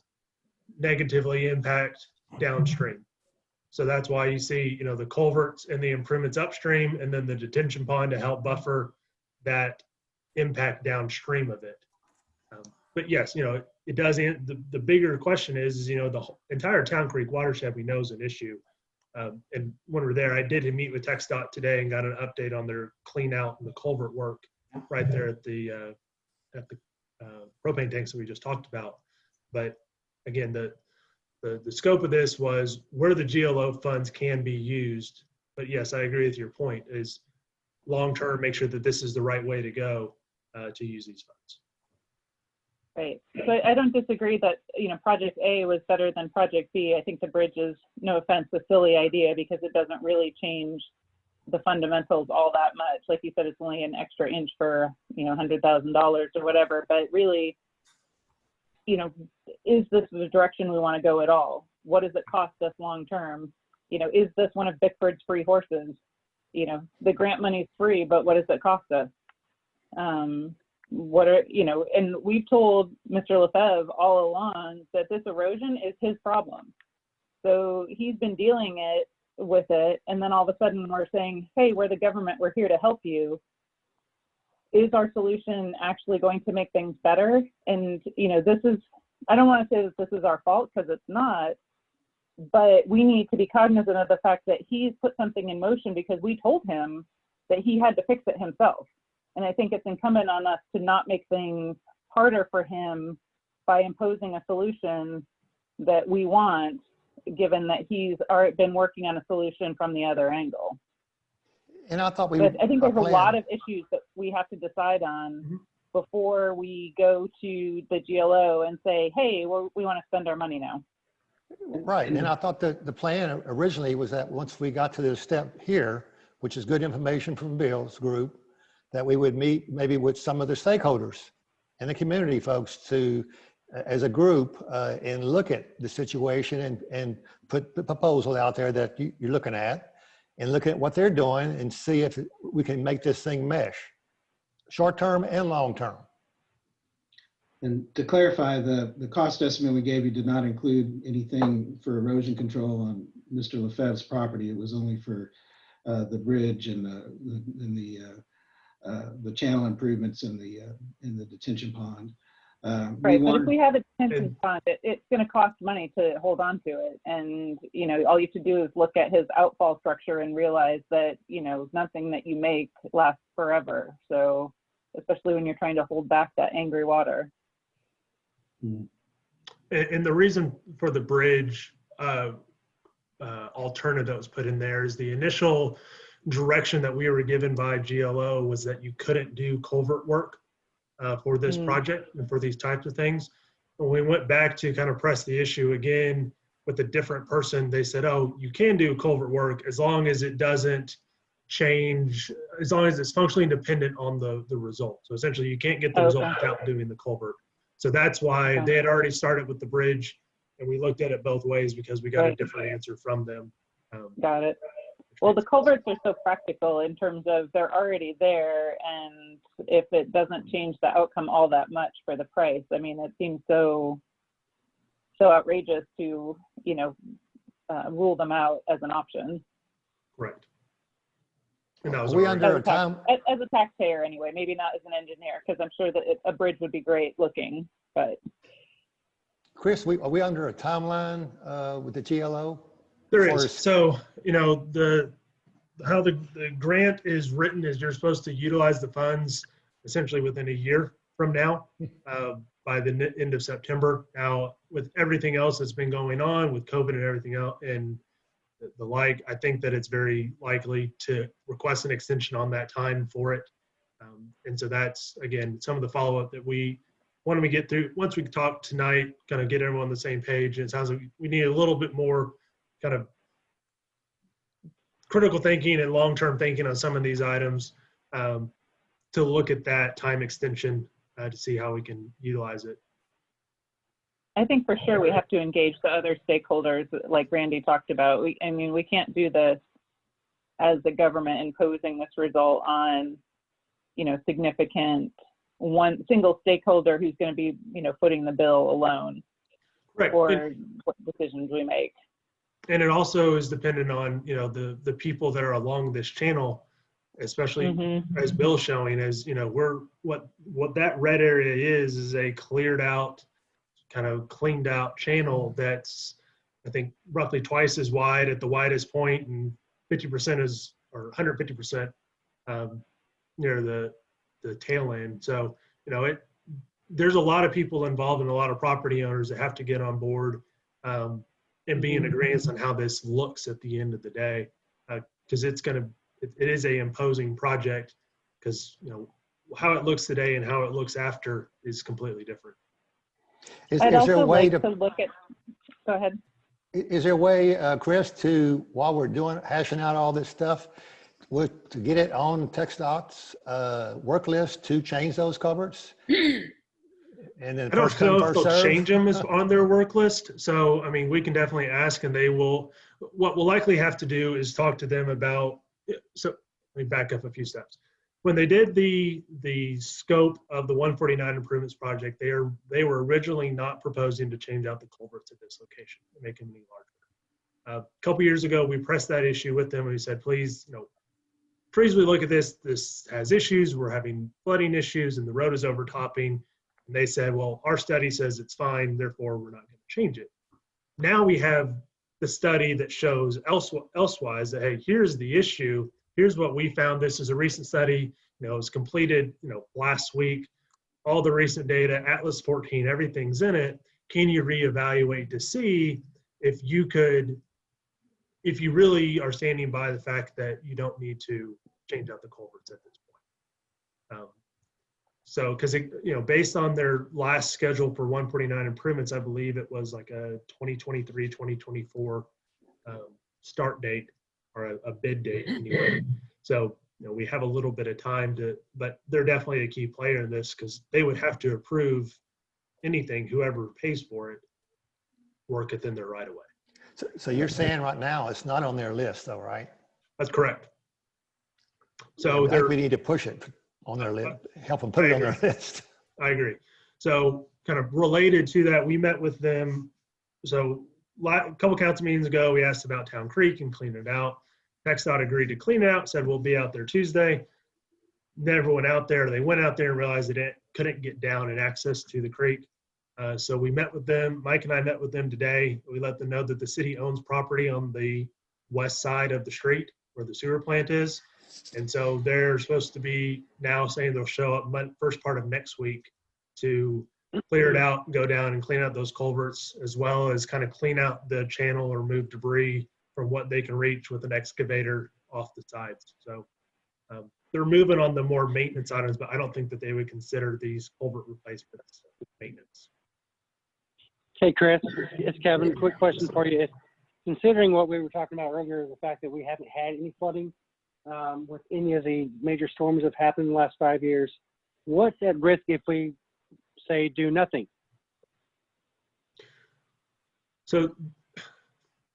[SPEAKER 11] negatively impact downstream. So that's why you see, you know, the culverts and the improvements upstream and then the detention pond to help buffer that impact downstream of it. But yes, you know, it does, the bigger question is, you know, the entire Town Creek watershed we know is an issue. And when we're there, I did meet with TxDOT today and got an update on their clean out and the culvert work right there at the propane tanks that we just talked about. But again, the scope of this was where the GLO funds can be used. But yes, I agree with your point is long-term, make sure that this is the right way to go to use these funds.
[SPEAKER 5] Right. So I don't disagree that, you know, Project A was better than Project B. I think the bridge is, no offense, a silly idea because it doesn't really change the fundamentals all that much. Like you said, it's only an extra inch for, you know, $100,000 or whatever. But really, you know, is this the direction we want to go at all? What does it cost us long term? You know, is this one of Bickford's free horses? You know, the grant money's free, but what does it cost us? What are, you know, and we've told Mr. Lefebvre all along that this erosion is his problem. So he's been dealing with it. And then all of a sudden we're saying, hey, we're the government, we're here to help you. Is our solution actually going to make things better? And, you know, this is, I don't want to say that this is our fault because it's not, but we need to be cognizant of the fact that he's put something in motion because we told him that he had to fix it himself. And I think it's incumbent on us to not make things harder for him by imposing a solution that we want, given that he's already been working on a solution from the other angle.
[SPEAKER 10] And I thought
[SPEAKER 5] I think there's a lot of issues that we have to decide on before we go to the GLO and say, hey, well, we want to spend our money now.
[SPEAKER 10] Right. And I thought that the plan originally was that once we got to this step here, which is good information from Bill's group, that we would meet maybe with some of the stakeholders and the community folks to, as a group, and look at the situation and put the proposal out there that you're looking at and look at what they're doing and see if we can make this thing mesh, short term and long term.
[SPEAKER 9] And to clarify, the cost estimate we gave you did not include anything for erosion control on Mr. Lefebvre's property. It was only for the bridge and the channel improvements in the detention pond.
[SPEAKER 5] Right, but if we have a detention pond, it's going to cost money to hold on to it. And, you know, all you have to do is look at his outfall structure and realize that, you know, nothing that you make lasts forever. So, especially when you're trying to hold back that angry water.
[SPEAKER 11] And the reason for the bridge alternative that was put in there is the initial direction that we were given by GLO was that you couldn't do culvert work for this project and for these types of things. When we went back to kind of press the issue again with a different person, they said, oh, you can do culvert work as long as it doesn't change, as long as it's functionally dependent on the result. So essentially you can't get the result without doing the culvert. So that's why they had already started with the bridge, and we looked at it both ways because we got a different answer from them.
[SPEAKER 5] Got it. Well, the culverts are so practical in terms of they're already there, and if it doesn't change the outcome all that much for the price, I mean, it seems so outrageous to, you know, rule them out as an option.
[SPEAKER 11] Correct. And that was
[SPEAKER 10] Are we under a time?
[SPEAKER 5] As a taxpayer anyway, maybe not as an engineer, because I'm sure that a bridge would be great looking, but.
[SPEAKER 10] Chris, are we under a timeline with the GLO?
[SPEAKER 11] There is. So, you know, how the grant is written is you're supposed to utilize the funds essentially within a year from now, by the end of September. Now, with everything else that's been going on with COVID and everything else and the like, I think that it's very likely to request an extension on that time for it. And so that's, again, some of the follow-up that we want to get through. Once we talk tonight, kind of get everyone on the same page. And it sounds like we need a little bit more kind of critical thinking and long-term thinking on some of these items to look at that time extension to see how we can utilize it.
[SPEAKER 5] I think for sure we have to engage the other stakeholders like Randy talked about. I mean, we can't do this as the government imposing this result on, you know, significant one single stakeholder who's going to be, you know, footing the bill alone for what decisions we make.
[SPEAKER 11] And it also is dependent on, you know, the people that are along this channel, especially as Bill's showing, as, you know, what that red area is a cleared out, kind of cleaned out channel that's, I think, roughly twice as wide at the widest point, and 50% is, or 150% near the tail end. So, you know, there's a lot of people involved and a lot of property owners that have to get on board and be in agreement on how this looks at the end of the day, because it is a imposing project, because, you know, how it looks today and how it looks after is completely different.
[SPEAKER 10] Is there a way to
[SPEAKER 5] look at, go ahead.
[SPEAKER 10] Is there a way, Chris, while we're hashing out all this stuff, to get it on TxDOT's work list to change those culverts? And then
[SPEAKER 11] I don't know if they'll change them on their work list. So, I mean, we can definitely ask, and what we'll likely have to do is talk to them about, so let me back up a few steps. When they did the scope of the 149 improvements project, they were originally not proposing to change out the culverts at this location and make them any larger. A couple years ago, we pressed that issue with them and we said, please, you know, please, we look at this has issues. We're having flooding issues and the road is overtopping. And they said, well, our study says it's fine, therefore we're not going to change it. Now we have the study that shows elsewise that, hey, here's the issue. Here's what we found. This is a recent study, you know, it was completed, you know, last week. All the recent data, Atlas 14, everything's in it. Can you reevaluate to see if you really are standing by the fact that you don't need to change out the culverts at this point? So, because, you know, based on their last schedule for 149 improvements, I believe it was like a 2023, 2024 start date, or a bid date anyway. So, you know, we have a little bit of time but they're definitely a key player in this, because they would have to approve anything, whoever pays for it, work within their right of way.
[SPEAKER 10] So you're saying right now it's not on their list though, right?
[SPEAKER 11] That's correct. So
[SPEAKER 10] we need to push it on their list, help them put it on their list.
[SPEAKER 11] I agree. So kind of related to that, we met with them. So a couple council meetings ago, we asked about Town Creek and cleaning it out. TxDOT agreed to clean it out, said we'll be out there Tuesday. Never went out there. They went out there and realized that it couldn't get down and access to the creek. So we met with them. Mike and I met with them today. We let them know that the city owns property on the west side of the street where the sewer plant is. And so they're supposed to be now saying they'll show up first part of next week to clear it out, go down and clean out those culverts, as well as kind of clean out the channel or move debris from what they can reach with an excavator off the sides. So they're moving on the more maintenance items, but I don't think that they would consider these culvert replacements maintenance.
[SPEAKER 2] Hey, Chris, it's Kevin. Quick question for you. Considering what we were talking about earlier, the fact that we haven't had any flooding with any of the major storms that have happened in the last 5 years, what's at risk if we say do nothing?
[SPEAKER 11] So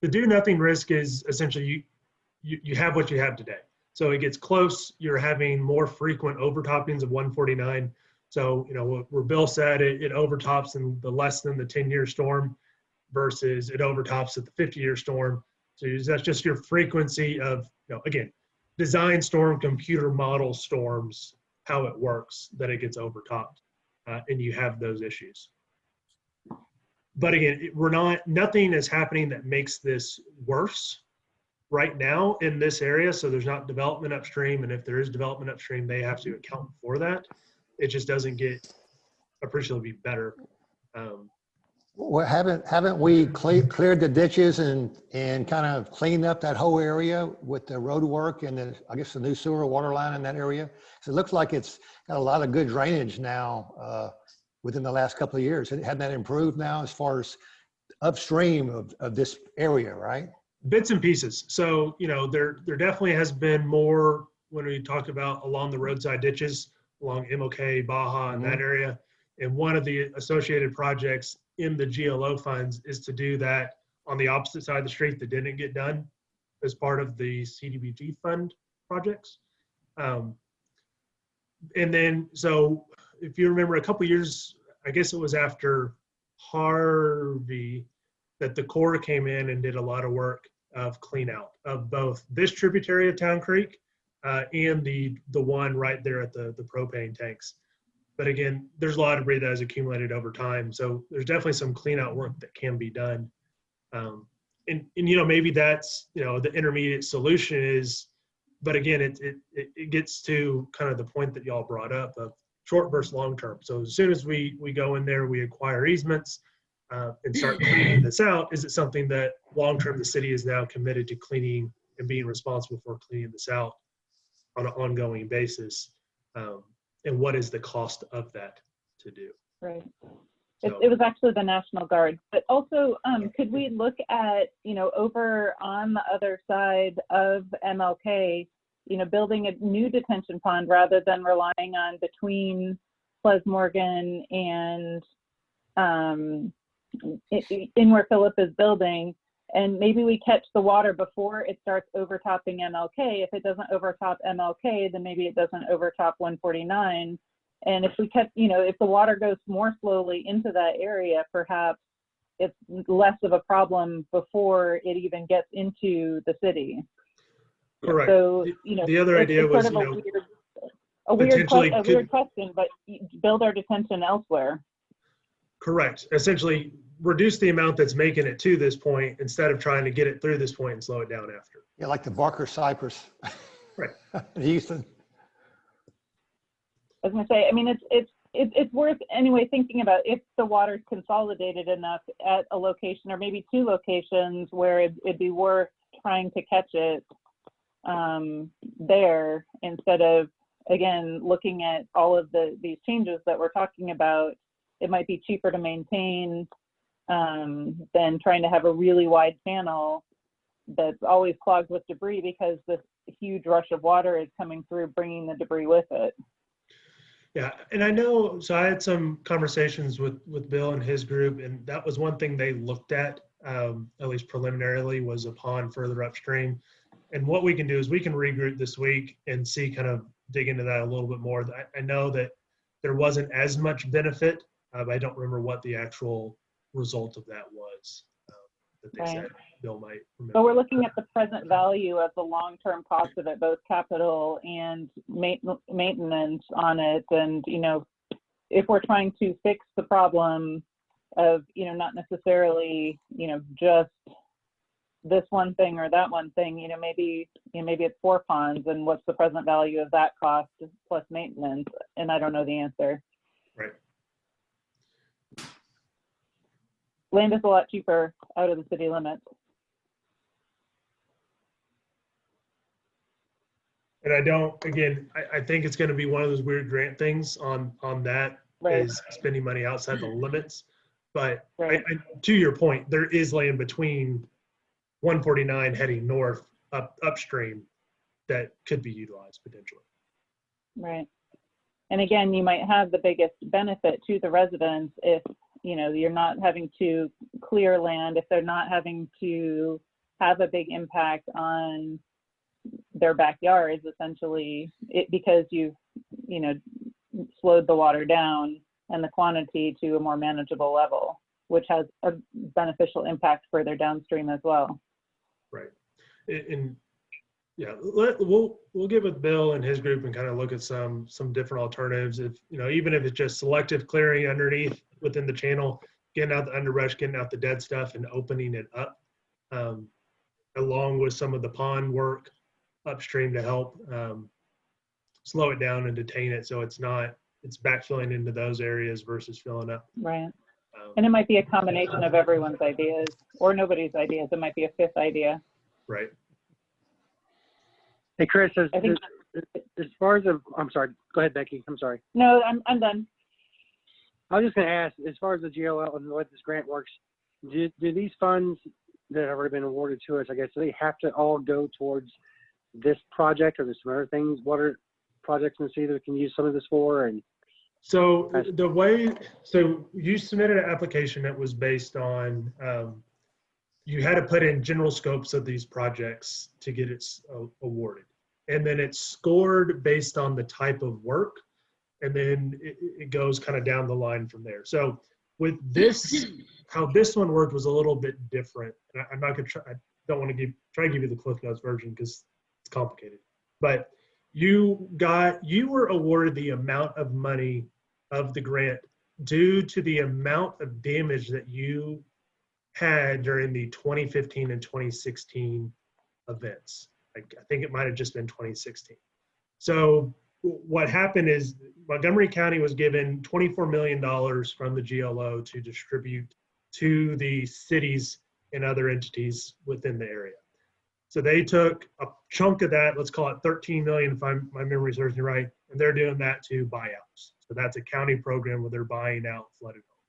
[SPEAKER 11] the do nothing risk is essentially you have what you have today. So it gets close, you're having more frequent overtoppings of 149. So, where Bill said it overtops in the less than the 10-year storm versus it overtops at the 50-year storm. So that's just your frequency of, again, design storm, computer model storms, how it works, that it gets overtopped and you have those issues. But again, nothing is happening that makes this worse right now in this area. So there's not development upstream. And if there is development upstream, they have to account for that. It just doesn't get appreciably better.
[SPEAKER 10] Well, haven't we cleared the ditches and kind of cleaned up that whole area with the road work and then I guess the new sewer water line in that area? So it looks like it's got a lot of good drainage now within the last couple of years. Hadn't that improved now as far as upstream of this area, right?
[SPEAKER 11] Bits and pieces. So, there definitely has been more when we talk about along the roadside ditches, along MOK, Baja, and that area. And one of the associated projects in the GLO funds is to do that on the opposite side of the street that didn't get done as part of the CDBG fund projects. And then, so if you remember a couple years, I guess it was after Harvey, that the Corps came in and did a lot of work of clean out of both this tributary of Town Creek and the one right there at the propane tanks. But again, there's a lot of debris that has accumulated over time. So there's definitely some clean out work that can be done. And maybe that's, the intermediate solution is, but again, it gets to kind of the point that y'all brought up of short versus long term. So as soon as we go in there, we acquire easements and start cleaning this out, is it something that long term the city is now committed to cleaning and being responsible for cleaning this out on an ongoing basis? And what is the cost of that to do?
[SPEAKER 5] Right. It was actually the National Guard, but also could we look at, over on the other side of MLK, building a new detention pond rather than relying on between Ples Morgan and in where Philip is building, and maybe we catch the water before it starts overtopping MLK. If it doesn't overtop MLK, then maybe it doesn't overtop 149. And if we catch, if the water goes more slowly into that area, perhaps it's less of a problem before it even gets into the city.
[SPEAKER 11] Correct.
[SPEAKER 5] So,
[SPEAKER 11] the other idea was,
[SPEAKER 5] sort of a weird question, but build our detention elsewhere.
[SPEAKER 11] Correct. Essentially, reduce the amount that's making it to this point instead of trying to get it through this point and slow it down after.
[SPEAKER 10] Yeah, like the Barker Cypress.
[SPEAKER 11] Right.
[SPEAKER 10] In Houston.
[SPEAKER 5] I was going to say, it's worth anyway thinking about if the water's consolidated enough at a location or maybe two locations where it'd be worth trying to catch it there instead of, again, looking at all of these changes that we're talking about. It might be cheaper to maintain than trying to have a really wide channel that's always clogged with debris because this huge rush of water is coming through, bringing the debris with it.
[SPEAKER 11] Yeah, and I know, so I had some conversations with Bill and his group, and that was one thing they looked at least preliminarily, was a pond further upstream. And what we can do is we can regroup this week and see, kind of dig into that a little bit more. I know that there wasn't as much benefit I don't remember what the actual result of that was that they said.
[SPEAKER 5] Right.
[SPEAKER 11] Bill might remember.
[SPEAKER 5] But we're looking at the present value of the long-term cost of it, both capital and maintenance on it. And, you know, if we're trying to fix the problem of, you know, not necessarily, you know, just this one thing or that one thing, you know, maybe it's 4 ponds, and what's the present value of that cost plus maintenance? And I don't know the answer.
[SPEAKER 11] Right.
[SPEAKER 5] Land is a lot cheaper out of the city limits.
[SPEAKER 11] And I think it's going to be one of those weird grant things on that,
[SPEAKER 5] Right.
[SPEAKER 11] is spending money outside the limits. But
[SPEAKER 5] Right.
[SPEAKER 11] to your point, there is land between 149 heading north upstream that could be utilized potentially.
[SPEAKER 5] Right. And again, you might have the biggest benefit to the residents if, you know, you're not having to clear land, if they're not having to have a big impact on their backyards, essentially, because you've, you know, slowed the water down and the quantity to a more manageable level, which has a beneficial impact further downstream as well.
[SPEAKER 11] Right. And yeah, we'll get with Bill and his group and kind of look at some different alternatives. If, you know, even if it's just selective clearing underneath within the channel, getting out the underbrush, getting out the dead stuff and opening it up, along with some of the pond work upstream to help slow it down and detain it, so it's backfilling into those areas versus filling up.
[SPEAKER 5] Right. And it might be a combination of everyone's ideas or nobody's ideas. It might be a fifth idea.
[SPEAKER 11] Right.
[SPEAKER 2] Hey, Chris, as far as I'm sorry, go ahead, Becky. I'm sorry.
[SPEAKER 5] No, I'm done.
[SPEAKER 2] I was just going to ask, as far as the GLL and what this grant works, do these funds that have already been awarded to us, I guess, do they have to all go towards this project, or there's some other things, water projects in the city that we can use some of this for? And
[SPEAKER 11] so you submitted an application that was based on, you had to put in general scopes of these projects to get it awarded. And then it's scored based on the type of work. And then it goes kind of down the line from there. So with this, how this one worked was a little bit different. And I'm not going to try, I don't want to try to give you the Cliff Notes version because it's complicated. But you were awarded the amount of money of the grant due to the amount of damage that you had during the 2015 and 2016 events. I think it might have just been 2016. So what happened is Montgomery County was given $24 million from the GLO to distribute to the cities and other entities within the area. So they took a chunk of that, let's call it 13 million if my memory serves me right, and they're doing that to buyouts. So that's a county program where they're buying out flooded homes.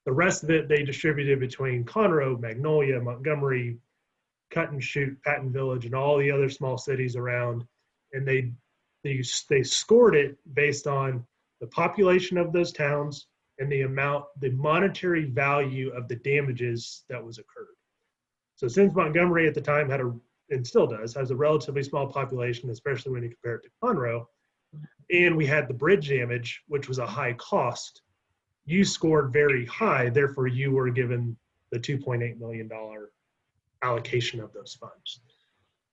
[SPEAKER 11] The rest of it, they distributed between Conroe, Magnolia, Montgomery, Cut and Shoot, Patton Village, and all the other small cities around. And they scored it based on the population of those towns and the monetary value of the damages that was occurred. So since Montgomery at the time and still does, has a relatively small population, especially when you compare it to Conroe, and we had the bridge damage, which was a high cost, you scored very high, therefore you were given the $2.8 million allocation of those funds.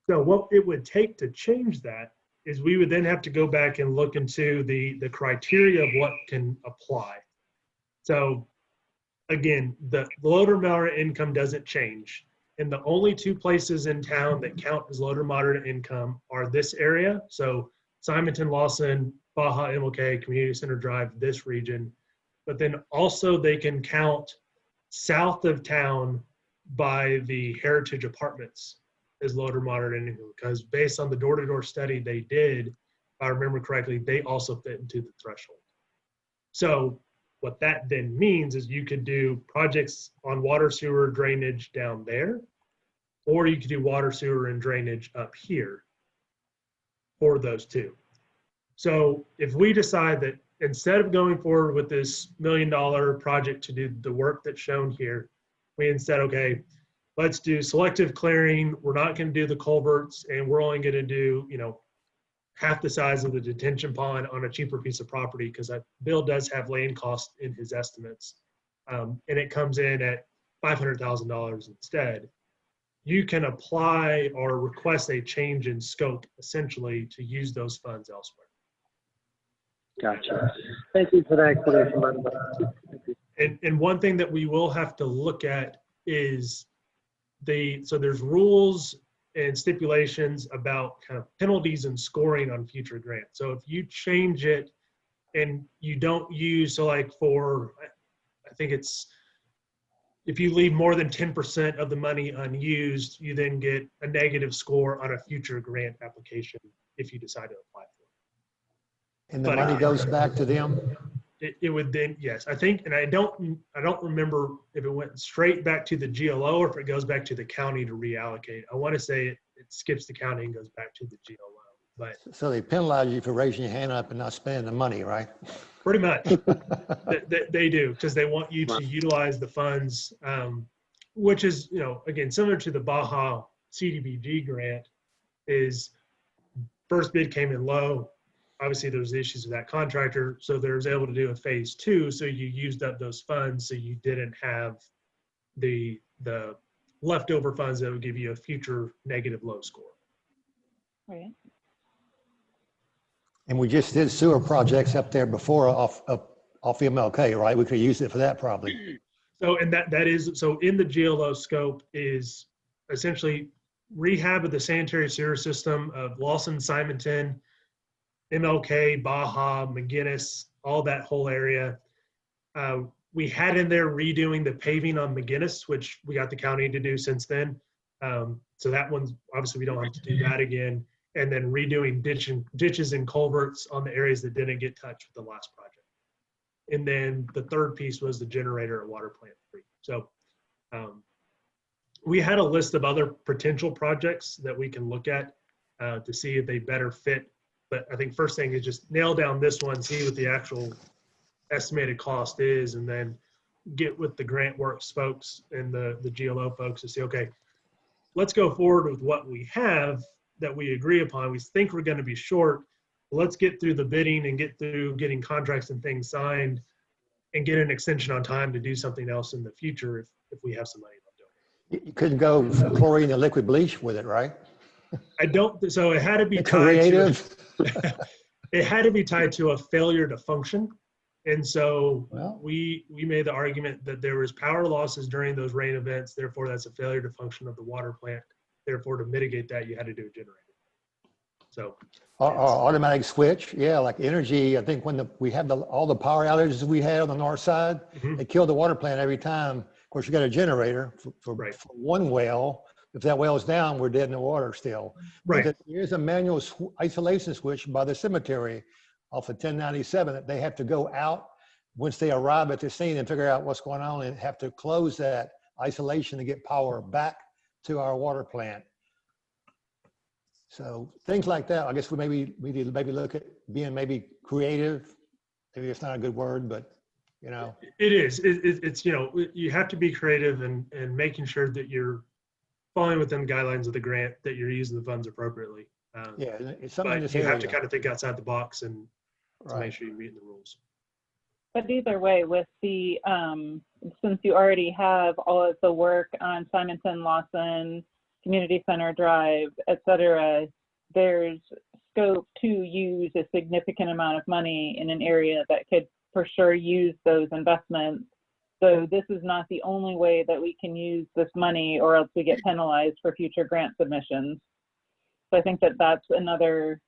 [SPEAKER 11] So what it would take to change that is we would then have to go back and look into the criteria of what can apply. So again, the low to moderate income doesn't change. And the only 2 places in town that count as low to moderate income are this area. So Simonton, Lawson, Baja, MLK, Community Center Drive, this region. But then also they can count south of town by the Heritage Apartments as low to moderate income, because based on the door-to-door study they did, if I remember correctly, they also fit into the threshold. So what that then means is you could do projects on water, sewer, drainage down there, or you could do water, sewer, and drainage up here for those 2. So if we decide that instead of going forward with this $1 million project to do the work that's shown here, we instead, okay, let's do selective clearing. We're not going to do the culverts, and we're only going to do, half the size of the detention pond on a cheaper piece of property, because Bill does have land cost in his estimates, and it comes in at $500,000 instead, you can apply or request a change in scope essentially to use those funds elsewhere.
[SPEAKER 2] Gotcha. Thank you for that explanation, by the way.
[SPEAKER 11] And one thing that we will have to look at is so there's rules and stipulations about kind of penalties and scoring on future grants. So if you change it and you don't use, so like for, I think it's, if you leave more than 10% of the money unused, you then get a negative score on a future grant application if you decide to apply for it.
[SPEAKER 10] And the money goes back to them?
[SPEAKER 11] It would then, yes, I think, and I don't remember if it went straight back to the GLO or if it goes back to the county to reallocate. I want to say it skips the county and goes back to the GLO. But
[SPEAKER 10] so they penalize you for raising your hand up and not spending the money, right?
[SPEAKER 11] Pretty much. They do, because they want you to utilize the funds, which is, again, similar to the Baja CDBG grant. Is first bid came in low. Obviously, there's issues with that contractor, so they was able to do a phase 2. So you used up those funds, so you didn't have the leftover funds that would give you a future negative low score.
[SPEAKER 5] Right.
[SPEAKER 10] And we just did sewer projects up there before off MLK, right? We could use it for that probably.
[SPEAKER 11] So, and that is, so in the GLO scope is essentially rehab of the sanitary sewer system of Lawson, Simonton, MLK, Baja, McGinnis, all that whole area. We had in there redoing the paving on McGinnis, which we got the county to do since then. So that one's, obviously we don't have to do that again. And then redoing ditches and culverts on the areas that didn't get touched with the last project. And then the third piece was the generator at Water Plant 3. So we had a list of other potential projects that we can look at to see if they better fit. But I think first thing is just nail down this one, see what the actual estimated cost is, and then get with the grant works folks and the GLO folks to say, okay, let's go forward with what we have that we agree upon. We think we're going to be short. Let's get through the bidding and get through getting contracts and things signed and get an extension on time to do something else in the future if we have some money left over.
[SPEAKER 10] You couldn't go chlorine and liquid bleach with it, right?
[SPEAKER 11] I don't, so it had to be tied
[SPEAKER 10] creative.
[SPEAKER 11] it had to be tied to a failure to function. And so we made the argument that there was power losses during those rain events. Therefore, that's a failure to function of the water plant. Therefore, to mitigate that, you had to do a generator. So,
[SPEAKER 10] or automatic switch, yeah, like energy. I think when we had all the power outages we had on the north side, they killed the water plant every time. Of course, you got a generator for one well. If that well's down, we're dead in the water still.
[SPEAKER 11] Right.
[SPEAKER 10] But there's a manual isolation switch by the cemetery off of 1097 that they have to go out once they arrive at the scene and figure out what's going on and have to close that isolation to get power back to our water plant. So things like that, I guess we need to maybe look at being maybe creative. Maybe it's not a good word, but
[SPEAKER 11] It is. It's, you have to be creative and making sure that you're following within the guidelines of the grant, that you're using the funds appropriately.
[SPEAKER 10] Yeah, it's something
[SPEAKER 11] but you have to kind of think outside the box and to make sure you're meeting the rules.
[SPEAKER 5] But either way, with the, since you already have all of the work on Simonton, Lawson, Community Center Drive, et cetera, there's scope to use a significant amount of money in an area that could for sure use those investments. So this is not the only way that we can use this money, or else we get penalized for future grant submissions. So I think that that's another,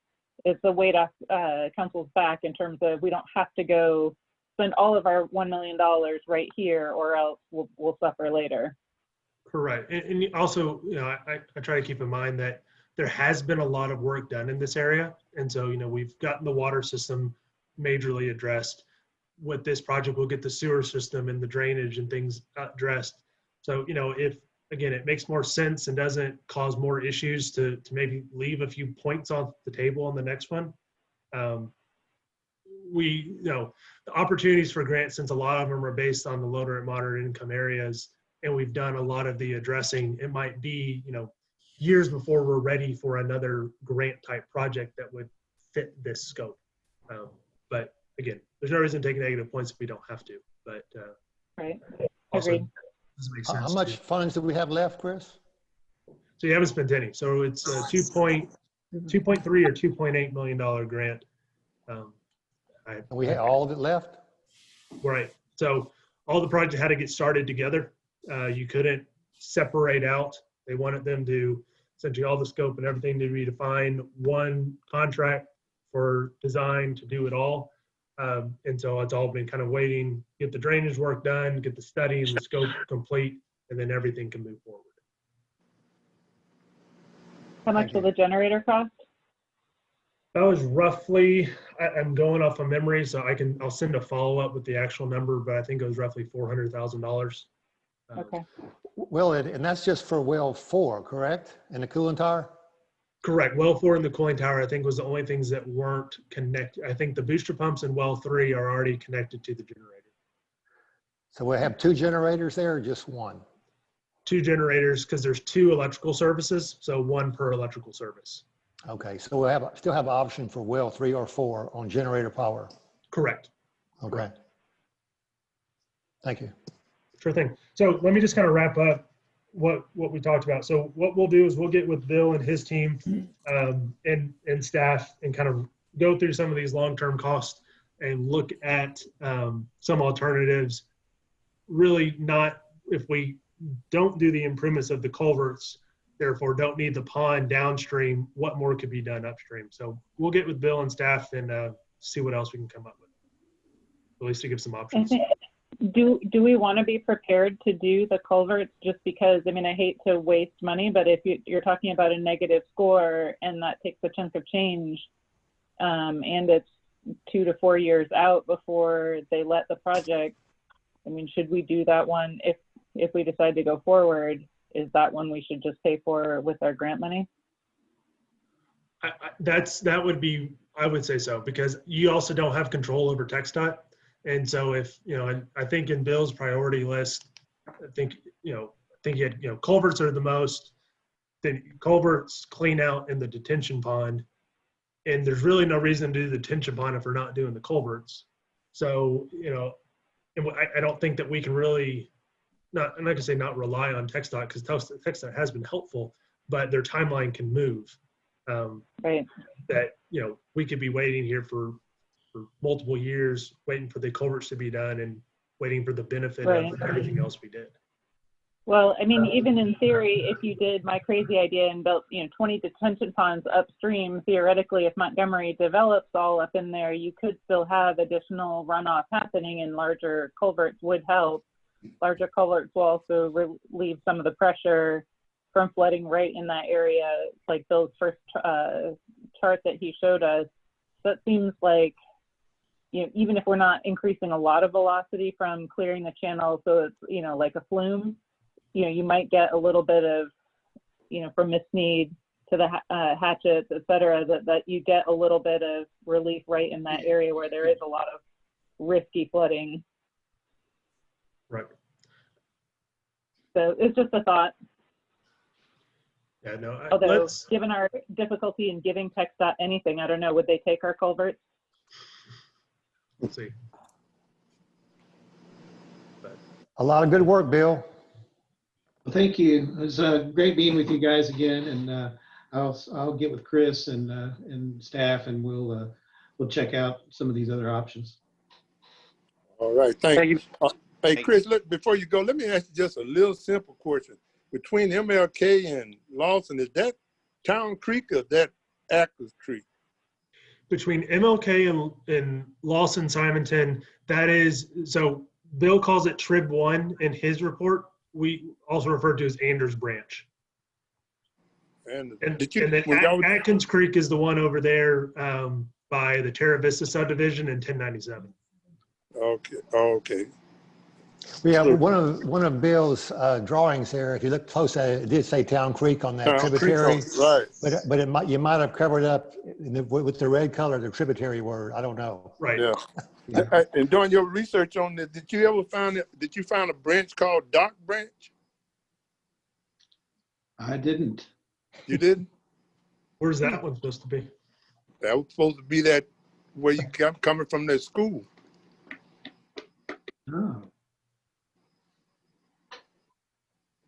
[SPEAKER 5] it's a weight off council's back in terms of we don't have to go spend all of our $1 million right here, or else we'll suffer later.
[SPEAKER 11] Correct. And also, I try to keep in mind that there has been a lot of work done in this area. And so, we've gotten the water system majorly addressed. With this project, we'll get the sewer system and the drainage and things addressed. So, if, again, it makes more sense and doesn't cause more issues to maybe leave a few points off the table on the next one. The opportunities for grants, since a lot of them are based on the lower and moderate income areas, and we've done a lot of the addressing, it might be, years before we're ready for another grant type project that would fit this scope. But again, there's no reason to take negative points if we don't have to. But
[SPEAKER 5] Right.
[SPEAKER 11] also,
[SPEAKER 5] Agreed.
[SPEAKER 11] doesn't make
[SPEAKER 10] How
[SPEAKER 11] sense.
[SPEAKER 10] much funds do we have left, Chris?
[SPEAKER 11] So you haven't spent any. So it's a 2.3 or $2.8 million grant.
[SPEAKER 10] We have all of it left?
[SPEAKER 11] Right. So all the projects had to get started together. You couldn't separate out. They wanted them to essentially all the scope and everything to be defined, one contract for design to do it all. And so it's all been kind of waiting, get the drainage work done, get the study and the scope complete, and then everything can move forward.
[SPEAKER 5] How much will the generator cost?
[SPEAKER 11] That was roughly, I'm going off of memory, so I'll send a follow-up with the actual number, but I think it was roughly $400,000.
[SPEAKER 5] Okay.
[SPEAKER 10] Well, and that's just for well 4, correct? And the cooling tower?
[SPEAKER 11] Correct. Well 4 and the cooling tower, I think, was the only things that weren't connected. I think the booster pumps in well 3 are already connected to the generator.
[SPEAKER 10] So we have 2 generators there or just 1?
[SPEAKER 11] 2 generators, because there's 2 electrical services, so 1 per electrical service.
[SPEAKER 10] Okay, so we'll still have an option for well 3 or 4 on generator power.
[SPEAKER 11] Correct.
[SPEAKER 10] Okay.
[SPEAKER 11] Correct.
[SPEAKER 10] Thank you.
[SPEAKER 11] Sure thing. So let me just kind of wrap up what we talked about. So what we'll do is we'll get with Bill and his team and staff and kind of go through some of these long-term costs and look at some alternatives. Really not, if we don't do the improvements of the culverts, therefore don't need the pond downstream, what more could be done upstream? So we'll get with Bill and staff and see what else we can come up with, at least to give some options.
[SPEAKER 5] Do we want to be prepared to do the culverts just because, I mean, I hate to waste money, but if you're talking about a negative score and that takes a chunk of change and it's 2 to 4 years out before they let the project, I mean, should we do that one if we decide to go forward? Is that one we should just pay for with our grant money?
[SPEAKER 11] That would be, I would say so, because you also don't have control over TxDOT. And so if, and I think in Bill's priority list, I think he had, culverts are the most, then culverts, clean out, and the detention pond. And there's really no reason to do the detention pond if we're not doing the culverts. So, and I don't think that we can really, I'm not gonna say not rely on TxDOT, because TxDOT has been helpful, but their timeline can move.
[SPEAKER 5] Right.
[SPEAKER 11] That, we could be waiting here for multiple years, waiting for the culverts to be done and waiting for the benefit of everything else we did.
[SPEAKER 5] Well, I mean, even in theory, if you did my crazy idea and built, 20 detention ponds upstream, theoretically, if Montgomery develops all up in there, you could still have additional runoff happening, and larger culverts would help. Larger culverts will also relieve some of the pressure from flooding right in that area, like Bill's first chart that he showed us. So it seems like, even if we're not increasing a lot of velocity from clearing the channel, so it's, like a flume, you might get a little bit of, from Miss Need to the hatchets, et cetera, that you get a little bit of relief right in that area where there is a lot of risky flooding.
[SPEAKER 11] Right.
[SPEAKER 5] So it's just a thought.
[SPEAKER 11] Yeah, no.
[SPEAKER 5] Although, given our difficulty in giving TxDOT anything, I don't know, would they take our culverts?
[SPEAKER 11] We'll see. But
[SPEAKER 10] A lot of good work, Bill.
[SPEAKER 9] Well, thank you. It was great being with you guys again, and I'll get with Chris and staff, and we'll check out some of these other options.
[SPEAKER 1] All right, thank you. Hey, Chris, look, before you go, let me ask you just a little simple question. Between MLK and Lawson, is that Town Creek or that Acres Creek?
[SPEAKER 11] Between MLK and Lawson Simonton, that is, so Bill calls it Trib 1 in his report. We also refer to as Anders Branch. And then Atkins Creek is the one over there by the Terra Vista subdivision in 1097.
[SPEAKER 1] Okay. Okay.
[SPEAKER 10] We have one of Bill's drawings there. If you look close at it, it did say Town Creek on that tributary.
[SPEAKER 1] Right.
[SPEAKER 10] But you might have covered up with the red color, the tributary word. I don't know.
[SPEAKER 11] Right.
[SPEAKER 1] Yeah. And doing your research on this, did you ever find a branch called Dock Branch?
[SPEAKER 9] I didn't.
[SPEAKER 1] You didn't?
[SPEAKER 11] Where's that one supposed to be?
[SPEAKER 1] That was supposed to be that where you kept coming from that school.
[SPEAKER 9] Oh.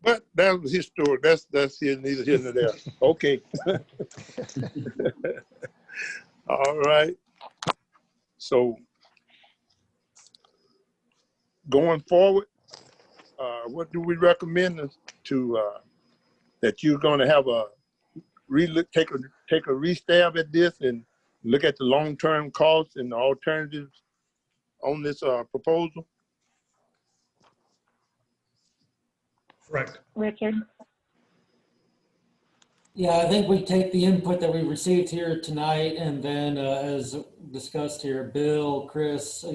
[SPEAKER 1] But that was his story. That's here, neither here nor there. Okay. All right. So going forward, what do we recommend to that you're going to have a take a restab at this and look at the long-term costs and the alternatives on this proposal?
[SPEAKER 11] Correct.
[SPEAKER 5] Richard?
[SPEAKER 4] Yeah, I think we take the input that we received here tonight, and then as discussed here, Bill, Chris,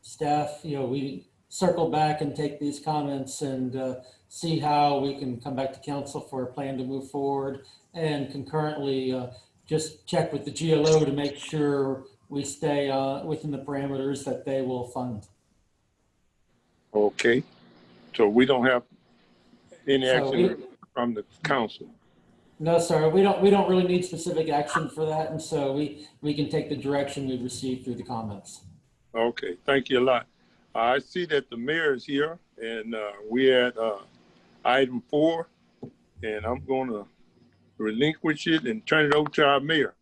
[SPEAKER 4] staff, we circle back and take these comments and see how we can come back to council for a plan to move forward, and concurrently just check with the GLO to make sure we stay within the parameters that they will fund.
[SPEAKER 1] Okay. So we don't have any action from the council.
[SPEAKER 4] No, sir, we don't really need specific action for that, and so we can take the direction we received through the comments.
[SPEAKER 1] Okay, thank you a lot. I see that the mayor is here, and we're at item 4, and I'm going to relinquish it and turn it over to our mayor.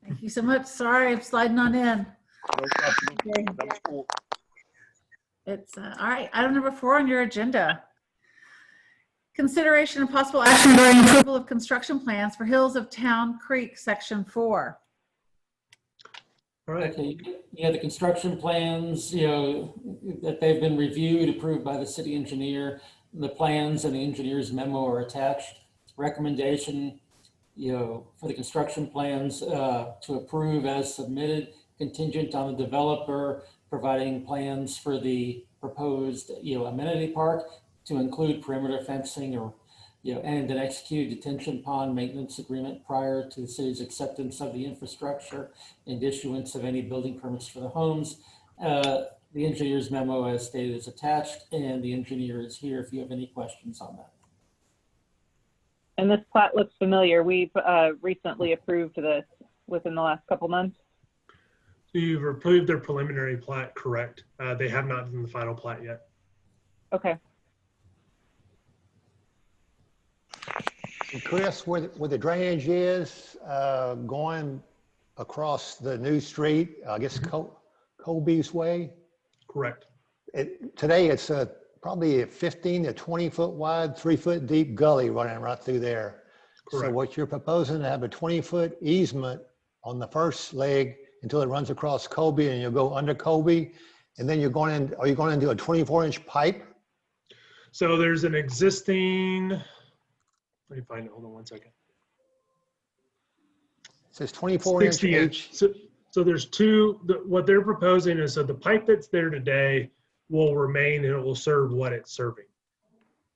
[SPEAKER 12] Thank you so much. Sorry, I'm sliding on in.
[SPEAKER 1] No problem.
[SPEAKER 12] Okay.
[SPEAKER 1] Number 4.
[SPEAKER 12] It's all right. Item number 4 on your agenda. Consideration and possible action regarding approval of construction plans for Hills of Town Creek, Section 4.
[SPEAKER 11] All right.
[SPEAKER 4] Okay, yeah, the construction plans, that they've been reviewed, approved by the city engineer. The plans and the engineer's memo are attached. Recommendation, for the construction plans to approve as submitted, contingent on the developer providing plans for the proposed, amenity park to include perimeter fencing or, and an executed detention pond maintenance agreement prior to the city's acceptance of the infrastructure and issuance of any building permits for the homes. The engineer's memo, as stated, is attached, and the engineer is here if you have any questions on that.
[SPEAKER 5] And this plat looks familiar. We've recently approved this within the last couple months.
[SPEAKER 11] So you've approved their preliminary plat, correct? They have not done the final plat yet.
[SPEAKER 5] Okay.
[SPEAKER 10] And Chris, where the drainage is going across the new street, I guess Colby's Way.
[SPEAKER 11] Correct.
[SPEAKER 10] Today it's probably a 15 to 20 foot wide, 3 foot deep gully running right through there.
[SPEAKER 11] Correct.
[SPEAKER 10] So what you're proposing to have a 20-foot easement on the first leg until it runs across Colby, and you'll go under Colby, and then are you going into a 24-inch pipe?
[SPEAKER 11] So there's an existing, let me find it, hold on one second.
[SPEAKER 10] It says 24-inch
[SPEAKER 11] 60-inch. So there's two, what they're proposing is, so the pipe that's there today will remain and it will serve what it's serving.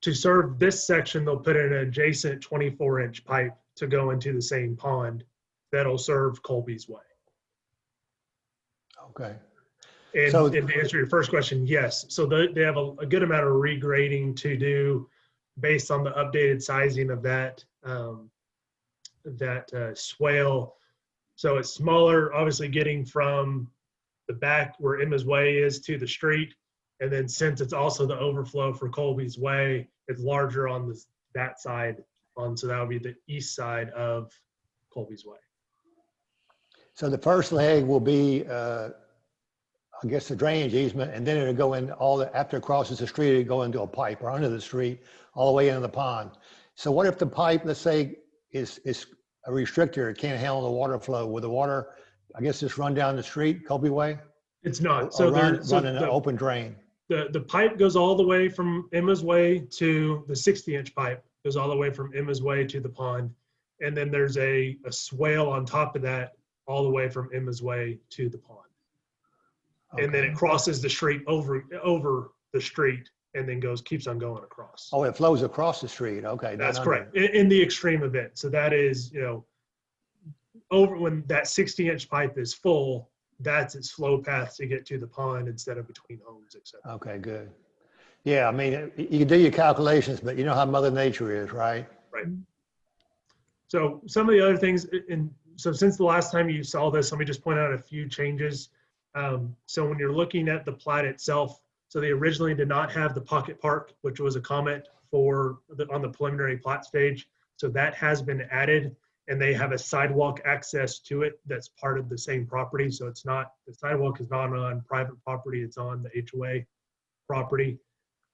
[SPEAKER 11] To serve this section, they'll put in an adjacent 24-inch pipe to go into the same pond that'll serve Colby's Way.
[SPEAKER 10] Okay.
[SPEAKER 11] And,
[SPEAKER 10] So-
[SPEAKER 11] and to answer your first question, yes. So they have a good amount of regrading to do based on the updated sizing of that swale. So it's smaller, obviously getting from the back where Emma's Way is to the street. And then since it's also the overflow for Colby's Way, it's larger on that side. So that would be the east side of Colby's Way.
[SPEAKER 10] So the first leg will be, I guess, the drainage easement, and then it'll go in after it crosses the street, it'll go into a pipe or under the street, all the way into the pond. So what if the pipe, let's say, is a restrictor, it can't handle the water flow? Will the water, I guess, just run down the street, Colby Way?
[SPEAKER 11] It's not.
[SPEAKER 10] Or
[SPEAKER 11] So
[SPEAKER 10] run
[SPEAKER 11] there's
[SPEAKER 10] in an open drain?
[SPEAKER 11] The pipe goes all the way from Emma's Way to the 60-inch pipe, goes all the way from Emma's Way to the pond. And then there's a swale on top of that, all the way from Emma's Way to the pond. Okay. And then it crosses the street over the street and then keeps on going across.
[SPEAKER 10] Oh, it flows across the street. Okay.
[SPEAKER 11] That's correct. In the extreme event. So that is, over when that 60-inch pipe is full, that's its flow path to get to the pond instead of between homes, et cetera.
[SPEAKER 10] Okay, good. Yeah, I mean, you can do your calculations, but you know how Mother Nature is, right?
[SPEAKER 11] Right. So some of the other things, and so since the last time you saw this, let me just point out a few changes. So when you're looking at the plat itself, so they originally did not have the pocket park, which was a comment on the preliminary plat stage. So that has been added, and they have a sidewalk access to it that's part of the same property. So it's not, the sidewalk is not on private property, it's on the HOA property.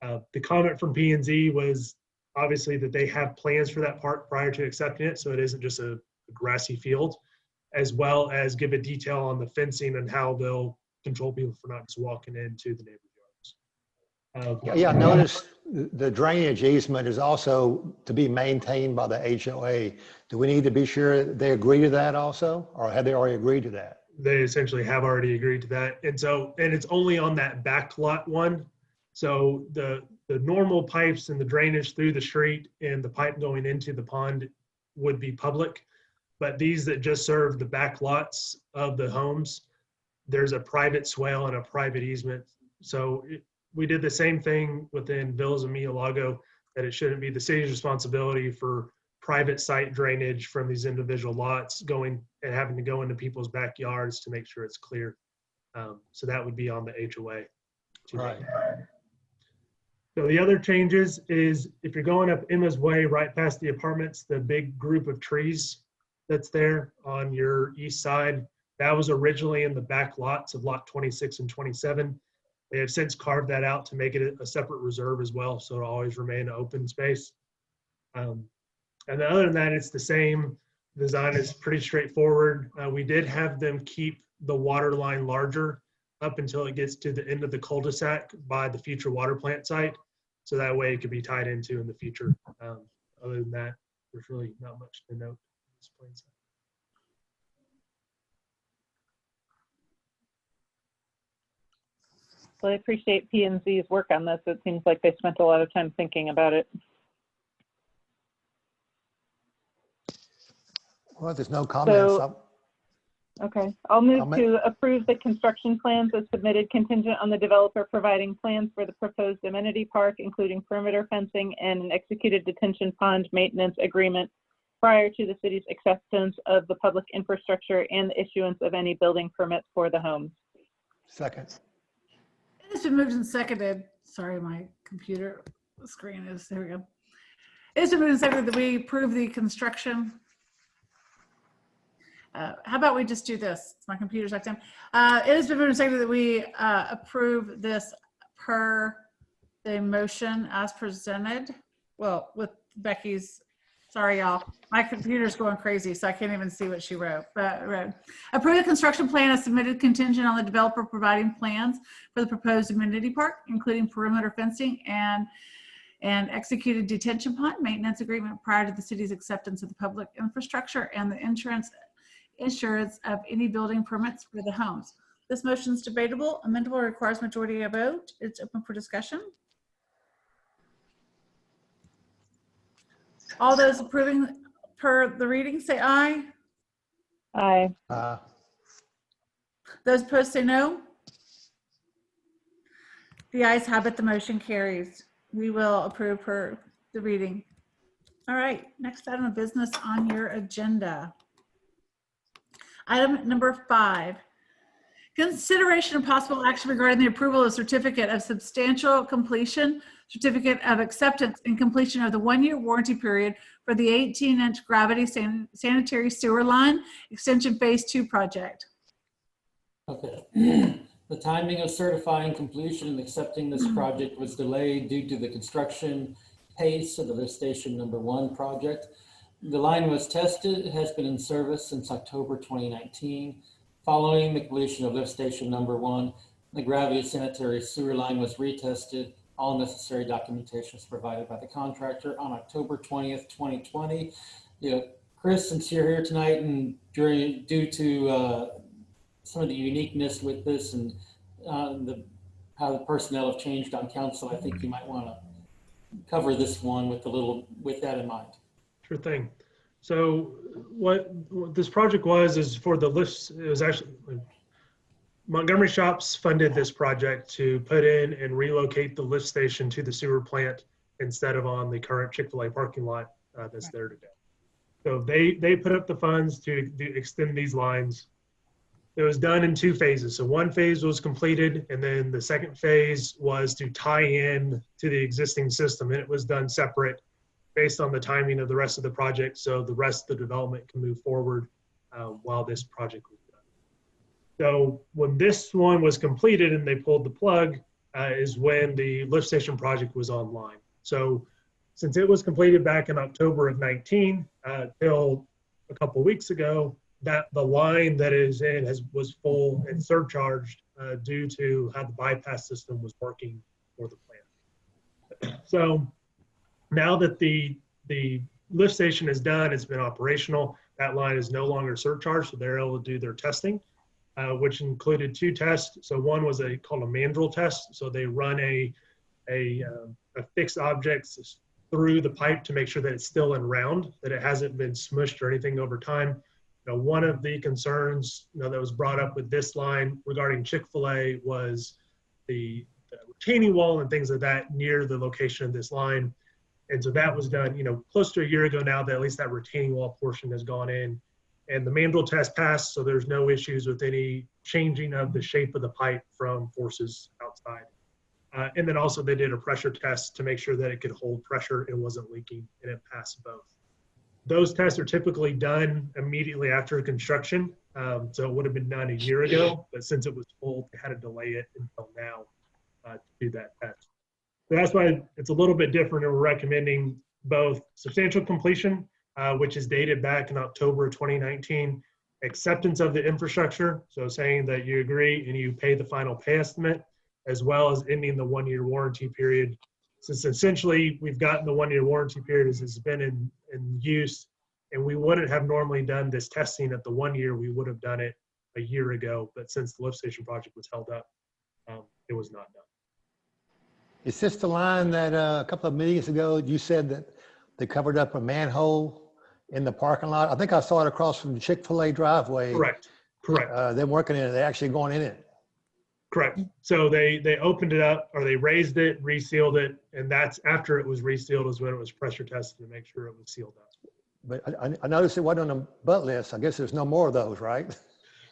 [SPEAKER 11] The comment from P&Z was obviously that they have plans for that park prior to accepting it, so it isn't just a grassy field, as well as give a detail on the fencing and how they'll control people for not just walking into the neighbor's yards.
[SPEAKER 10] Yeah, I noticed the drainage easement is also to be maintained by the HOA. Do we need to be sure they agree to that also, or have they already agreed to that?
[SPEAKER 11] They essentially have already agreed to that. And it's only on that back lot one. So the normal pipes and the drainage through the street and the pipe going into the pond would be public. But these that just serve the back lots of the homes, there's a private swale and a private easement. So we did the same thing within Villas and Mia Lago, that it shouldn't be the city's responsibility for private site drainage from these individual lots going and having to go into people's backyards to make sure it's clear. So that would be on the HOA.
[SPEAKER 10] Right.
[SPEAKER 11] So the other changes is if you're going up Emma's Way, right past the apartments, the big group of trees that's there on your east side, that was originally in the back lots of lot 26 and 27. They have since carved that out to make it a separate reserve as well, so it'll always remain an open space. And then other than that, it's the same. Design is pretty straightforward. We did have them keep the water line larger up until it gets to the end of the cul-de-sac by the future water plant site. So that way it could be tied into in the future. Other than that, there's really not much to note.
[SPEAKER 5] Well, I appreciate P&Z's work on this. It seems like they spent a lot of time thinking about it.
[SPEAKER 10] Well, if there's no comments.
[SPEAKER 5] Okay, I'll move to approve the construction plans as submitted contingent on the developer providing plans for the proposed amenity park, including perimeter fencing and an executed detention pond maintenance agreement prior to the city's acceptance of the public infrastructure and the issuance of any building permits for the homes.
[SPEAKER 10] Second.
[SPEAKER 12] It's been moved and seconded. Sorry, my computer screen is, there we go. It's been moved and seconded that we approve the construction. How about we just do this? My computer's locked down. It has been moved and seconded that we approve this per the motion as presented. Well, with Becky's, sorry y'all, my computer's going crazy, so I can't even see what she wrote. But approve the construction plan as submitted contingent on the developer providing plans for the proposed amenity park, including perimeter fencing and executed detention pond maintenance agreement prior to the city's acceptance of the public infrastructure and the insurance of any building permits for the homes. This motion is debatable, amendable, requires majority of vote. It's open for discussion. All those approving per the reading say aye.
[SPEAKER 5] Aye.
[SPEAKER 12] Those opposed say no. The ayes have it, the motion carries. We will approve per the reading. All right, next item of business on your agenda. Item number 5, consideration of possible action regarding the approval of certificate of substantial completion, certificate of acceptance and completion of the 1-year warranty period for the 18-inch gravity sanitary sewer line extension phase 2 project.
[SPEAKER 4] Okay. The timing of certifying completion and accepting this project was delayed due to the construction pace of the lift station number 1 project. The line was tested. It has been in service since October 2019. Following the completion of lift station number 1, the gravity sanitary sewer line was retested. All necessary documentation was provided by the contractor on October 20th, 2020. Chris, since you're here tonight and due to some of the uniqueness with this and how the personnel have changed on council, I think you might want to cover this one with that in mind.
[SPEAKER 11] Sure thing. So what this project is for the lifts. It was actually Montgomery Shops funded this project to put in and relocate the lift station to the sewer plant instead of on the current Chick-fil-A parking lot that's there today. So they put up the funds to extend these lines. It was done in 2 phases. So one phase was completed, and then the second phase was to tie in to the existing system, and it was done separate based on the timing of the rest of the project, so the rest of the development can move forward while this project was done. So when this one was completed and they pulled the plug is when the lift station project was online. So since it was completed back in October of 19 till a couple weeks ago, that the line that is in was full and surcharged due to how the bypass system was working for the plant. So now that the lift station is done, it's been operational, that line is no longer surcharged, so they're able to do their testing, which included 2 tests. So one was called a mandrel test. So they run a fixed object through the pipe to make sure that it's still in round, that it hasn't been smushed or anything over time. One of the concerns that was brought up with this line regarding Chick-fil-A was the retaining wall and things like that near the location of this line. And so that was done, close to a year ago now, that at least that retaining wall portion has gone in, and the mandrel test passed. So there's no issues with any changing of the shape of the pipe from forces outside. And then also they did a pressure test to make sure that it could hold pressure and wasn't leaking, and it passed both. Those tests are typically done immediately after construction. So it would have been done a year ago, but since it was full, they had to delay it until now to do that test. So that's why it's a little bit different, and we're recommending both substantial completion, which is dated back in October of 2019, acceptance of the infrastructure, so saying that you agree and you pay the final pay estimate, as well as ending the 1-year warranty period. Since essentially we've gotten the 1-year warranty period as it's been in use, and we wouldn't have normally done this testing at the 1 year, we would have done it a year ago, but since the lift station project was held up, it was not done.
[SPEAKER 10] Is this the line that a couple of meetings ago, you said that they covered up a manhole in the parking lot? I think I saw it across from the Chick-fil-A driveway.
[SPEAKER 11] Correct.
[SPEAKER 10] They're working in it, they're actually going in it.
[SPEAKER 11] Correct. So they opened it up, or they raised it, resealed it, and that's after it was resealed is when it was pressure tested to make sure it was sealed up.
[SPEAKER 10] But I noticed it wasn't on the butt list. I guess there's no more of those, right?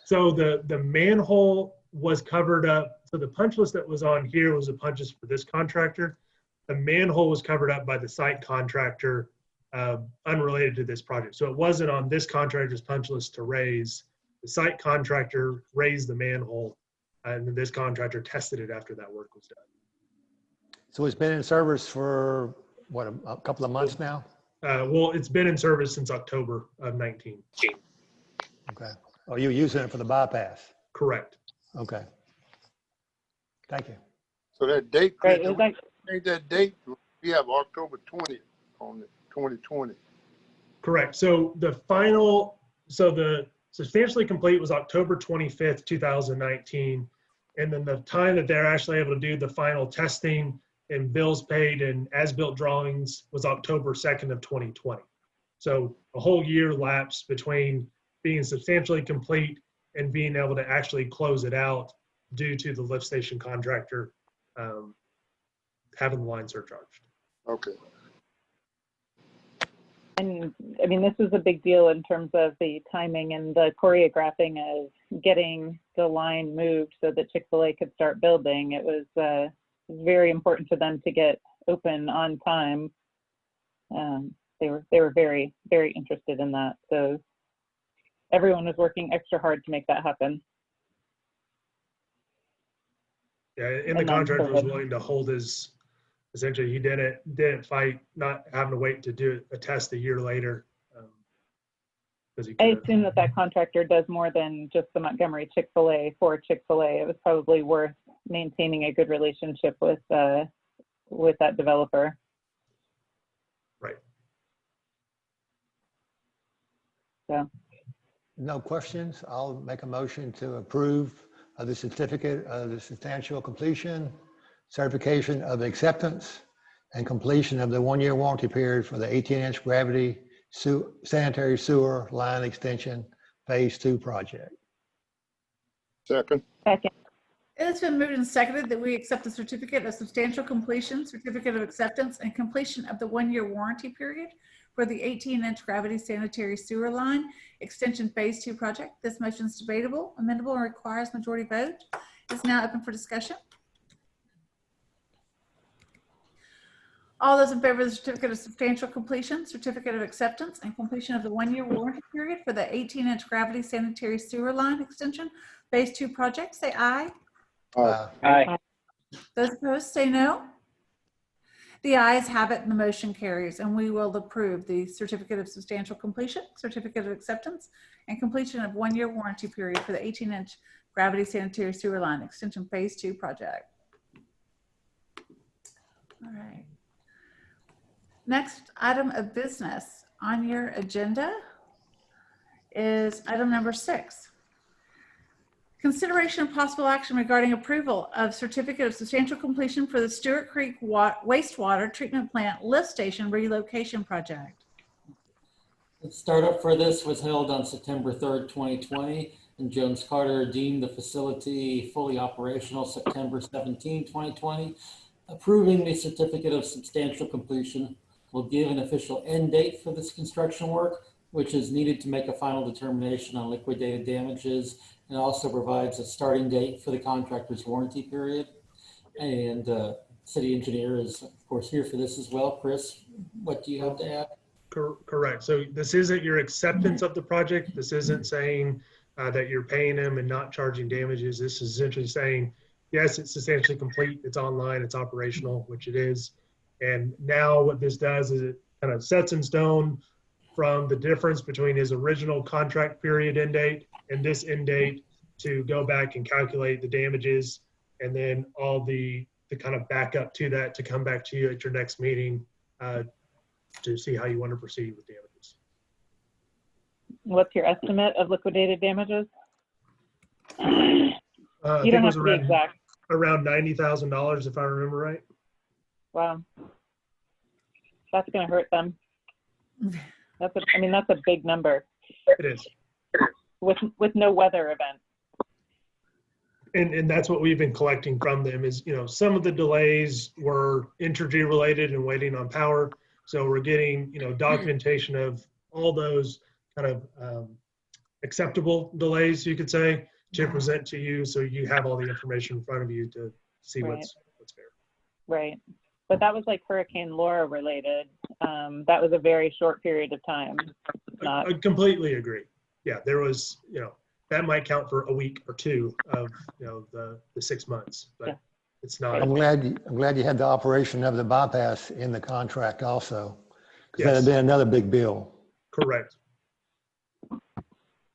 [SPEAKER 11] So the manhole was covered up. So the punch list that was on here was the punches for this contractor. The manhole was covered up by the site contractor, unrelated to this project. So it wasn't on this contractor's punch list to raise. The site contractor raised the manhole, and then this contractor tested it after that work was done.
[SPEAKER 10] So it's been in service for, what, a couple of months now?
[SPEAKER 11] Well, it's been in service since October of 19.
[SPEAKER 10] Okay. Oh, you're using it for the bypass?
[SPEAKER 11] Correct.
[SPEAKER 10] Okay. Thank you.
[SPEAKER 1] So that date,
[SPEAKER 5] Right,
[SPEAKER 1] Chris,
[SPEAKER 5] it was like,
[SPEAKER 1] change that date, we have October 20th on it, 2020.
[SPEAKER 11] Correct. So the substantially complete was October 25th, 2019. And then the time that they're actually able to do the final testing and bills paid and as-built drawings was October 2nd of 2020. So a whole year lapsed between being substantially complete and being able to actually close it out due to the lift station contractor having the line surcharged.
[SPEAKER 1] Okay.
[SPEAKER 5] and I mean, this was a big deal in terms of the timing and the choreographing of getting the line moved so that Chick-fil-A could start building. It was very important to them to get open on time. They were very, very interested in that. So everyone was working extra hard to make that happen.
[SPEAKER 11] Yeah, and the contractor was willing to hold his, essentially he didn't fight not having to wait to do a test a year later.
[SPEAKER 5] I assume that contractor does more than just the Montgomery Chick-fil-A for Chick-fil-A. It was probably worth maintaining a good relationship with that developer.
[SPEAKER 11] Right.
[SPEAKER 5] So.
[SPEAKER 10] No questions. I'll make a motion to approve the certificate of the substantial completion, certification of acceptance, and completion of the 1-year warranty period for the 18-inch gravity sanitary sewer line extension phase 2 project.
[SPEAKER 1] Second.
[SPEAKER 5] Second.
[SPEAKER 12] It's been moved and seconded that we accept the certificate of substantial completion, certificate of acceptance, and completion of the 1-year warranty period for the 18-inch gravity sanitary sewer line extension phase 2 project. This motion is debatable, amendable, and requires majority vote. It's now open for discussion. All those in favor of the certificate of substantial completion, certificate of acceptance, and completion of the 1-year warranty period for the 18-inch gravity sanitary sewer line extension phase 2 project, say aye.
[SPEAKER 2] Aye.
[SPEAKER 12] Those opposed, say no. The ayes have it and the motion carries, and we will approve the certificate of substantial completion, certificate of acceptance, and completion of 1-year warranty period for the 18-inch gravity sanitary sewer line extension phase 2 project. All right. Next item of business on your agenda is item number 6. Consideration of possible action regarding approval of certificate of substantial completion for the Stuart Creek Wastewater Treatment Plant Lift Station Relocation Project.
[SPEAKER 4] The startup for this was held on September 3rd, 2020, and Jones Carter deemed the facility fully operational September 17, 2020. Approving the certificate of substantial completion will give an official end date for this construction work, which is needed to make a final determination on liquidated damages, and also provides a starting date for the contractor's warranty period. And city engineer is, of course, here for this as well. Chris, what do you have to add?
[SPEAKER 11] Correct. So this isn't your acceptance of the project. This isn't saying that you're paying them and not charging damages. This is essentially saying, yes, it's substantially complete. It's online. It's operational, which it is. And now what this does is it kind of sets in stone from the difference between his original contract period end date and this end date to go back and calculate the damages, and then all the kind of backup to that to come back to you at your next meeting to see how you want to proceed with damages.
[SPEAKER 5] What's your estimate of liquidated damages?
[SPEAKER 11] I
[SPEAKER 5] You
[SPEAKER 11] think
[SPEAKER 5] don't
[SPEAKER 11] it was
[SPEAKER 5] have to be exact.
[SPEAKER 11] around $90,000 if I remember right.
[SPEAKER 5] Wow. That's going to hurt them. That's a big number.
[SPEAKER 11] It is.
[SPEAKER 5] With no weather event.
[SPEAKER 11] And that's what we've been collecting from them is, some of the delays were energy related and waiting on power. So we're getting, documentation of all those kind of acceptable delays, you could say, to present to you. So you have all the information in front of you to see what's fair.
[SPEAKER 5] Right. But that was like Hurricane Laura related. That was a very short period of time.
[SPEAKER 11] I completely agree. Yeah, there was, that might count for a week or two of, the 6 months, but yeah. It's not.
[SPEAKER 10] I'm glad you had the operation of the bypass in the contract also, because
[SPEAKER 11] Yes.
[SPEAKER 10] that'd been another big bill.
[SPEAKER 11] Correct.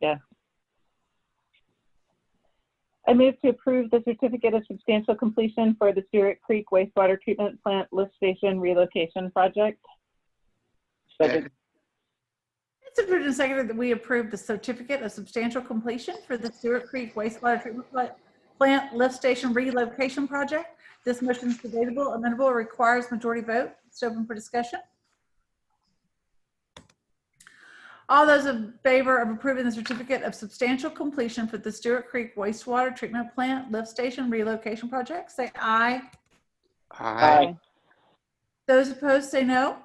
[SPEAKER 5] Yeah. I move to approve the certificate of substantial completion for the Stuart Creek Wastewater Treatment Plant Lift Station Relocation Project.
[SPEAKER 6] Second.
[SPEAKER 12] It's approved and seconded that we approve the certificate of substantial completion for the Stuart Creek Wastewater Treatment Plant Lift Station Relocation Project. This motion is debatable, amendable, requires majority vote. It's open for discussion. All those in favor of approving the certificate of substantial completion for the Stuart Creek Wastewater Treatment Plant Lift Station Relocation Project, say aye.
[SPEAKER 6] Aye.
[SPEAKER 12] Those opposed, say no.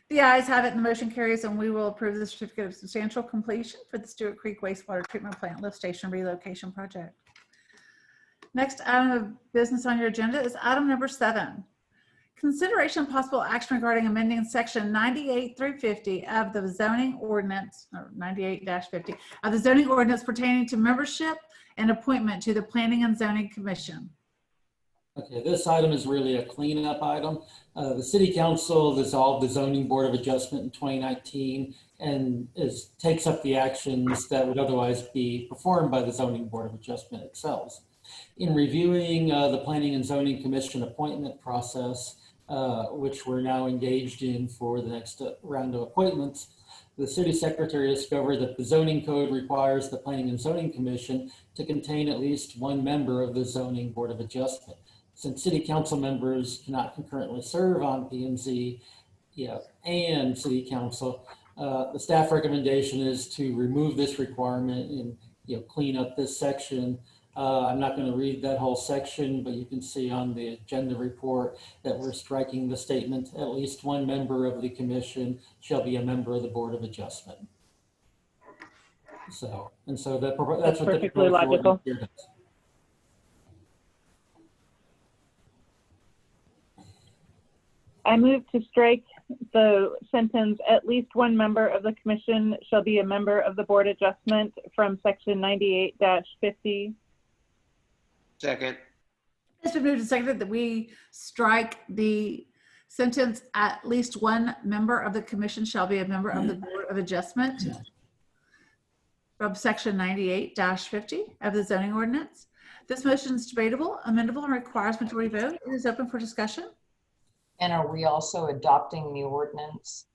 [SPEAKER 12] The ayes have it and the motion carries, and we will approve the certificate of substantial completion for the Stuart Creek Wastewater Treatment Plant Lift Station Relocation Project. Next item of business on your agenda is item number 7. Consideration of possible action regarding amending section 98 through 50 of the zoning ordinance, or 98-50, of the zoning ordinance pertaining to membership and appointment to the Planning and Zoning Commission.
[SPEAKER 4] Okay, this item is really a cleanup item. The City Council dissolved the Zoning Board of Adjustment in 2019 and takes up the actions that would otherwise be performed by the Zoning Board of Adjustment itself. In reviewing the Planning and Zoning Commission appointment process, which we're now engaged in for the next round of appointments, the City Secretary discovered that the zoning code requires the Planning and Zoning Commission to contain at least one member of the Zoning Board of Adjustment. Since City Council members cannot concurrently serve on P&Z and City Council, the staff recommendation is to remove this requirement and clean up this section I'm not going to read that whole section, but you can see on the agenda report that we're striking the statement, at least one member of the commission shall be a member of the Board of Adjustment. So, and so that's what the
[SPEAKER 5] perfectly
[SPEAKER 4] proposed
[SPEAKER 5] logical.
[SPEAKER 4] ordinance here does.
[SPEAKER 5] I move to strike the sentence, at least one member of the commission shall be a member of the board adjustment from section 98-50.
[SPEAKER 6] Second.
[SPEAKER 12] It's been moved and seconded that we strike the sentence, at least one member of the commission shall be a member of the Board of Adjustment from section 98-50 of the zoning ordinance. This motion is debatable, amendable, and requires majority vote. It is open for discussion.
[SPEAKER 3] And are we also adopting the ordinance?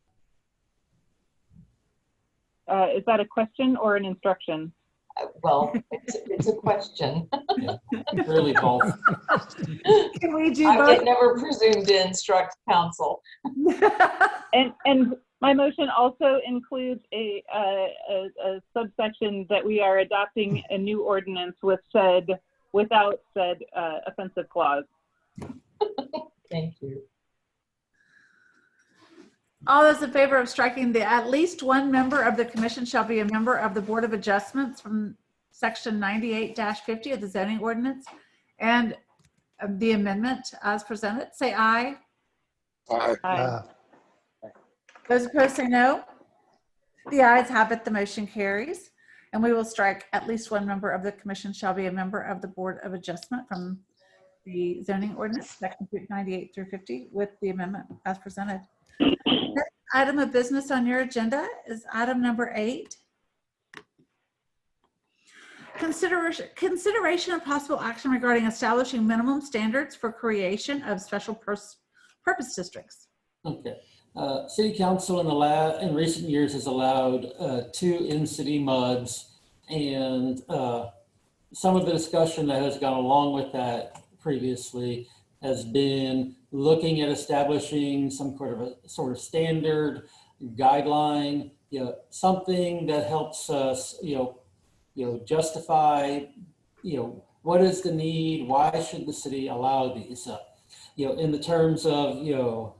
[SPEAKER 5] Is that a question or an instruction?
[SPEAKER 3] Well, it's a question.
[SPEAKER 4] Yeah, really both.
[SPEAKER 12] Can we do
[SPEAKER 3] I
[SPEAKER 12] both?
[SPEAKER 3] never presumed to instruct council.
[SPEAKER 5] And my motion also includes a subsection that we are adopting a new ordinance without said offensive clause.
[SPEAKER 3] Thank you.
[SPEAKER 12] All those in favor of striking the at least one member of the commission shall be a member of the Board of Adjustments from section 98-50 of the zoning ordinance and the amendment as presented, say aye.
[SPEAKER 5] Aye.
[SPEAKER 12] Those opposed say no. The ayes have it, the motion carries. And we will strike at least one member of the commission shall be a member of the Board of Adjustment from the zoning ordinance, section 98-50 with the amendment as presented. Next item of business on your agenda is item number 8. Consideration of possible action regarding establishing minimum standards for creation of special purpose districts.
[SPEAKER 4] Okay. City Council in recent years has allowed 2 in-city MUDs, and some of the discussion that has gone along with that previously has been looking at establishing some sort of standard guideline, something that helps us, justify, what is the need? Why should the city allow these? In the terms of,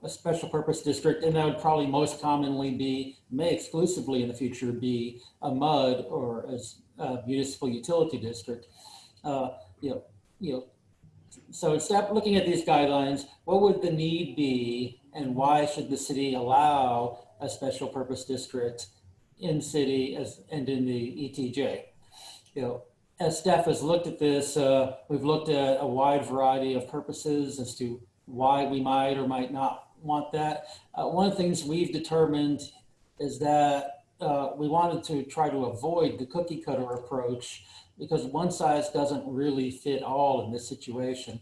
[SPEAKER 4] a special purpose district, and that would probably most commonly may exclusively in the future be a MUD or a municipal utility district. So instead of looking at these guidelines, what would the need be and why should the city allow a special purpose district in city and in the ETJ? As staff has looked at this, we've looked at a wide variety of purposes as to why we might or might not want that. One of the things we've determined is that we wanted to try to avoid the cookie cutter approach because one size doesn't really fit all in this situation.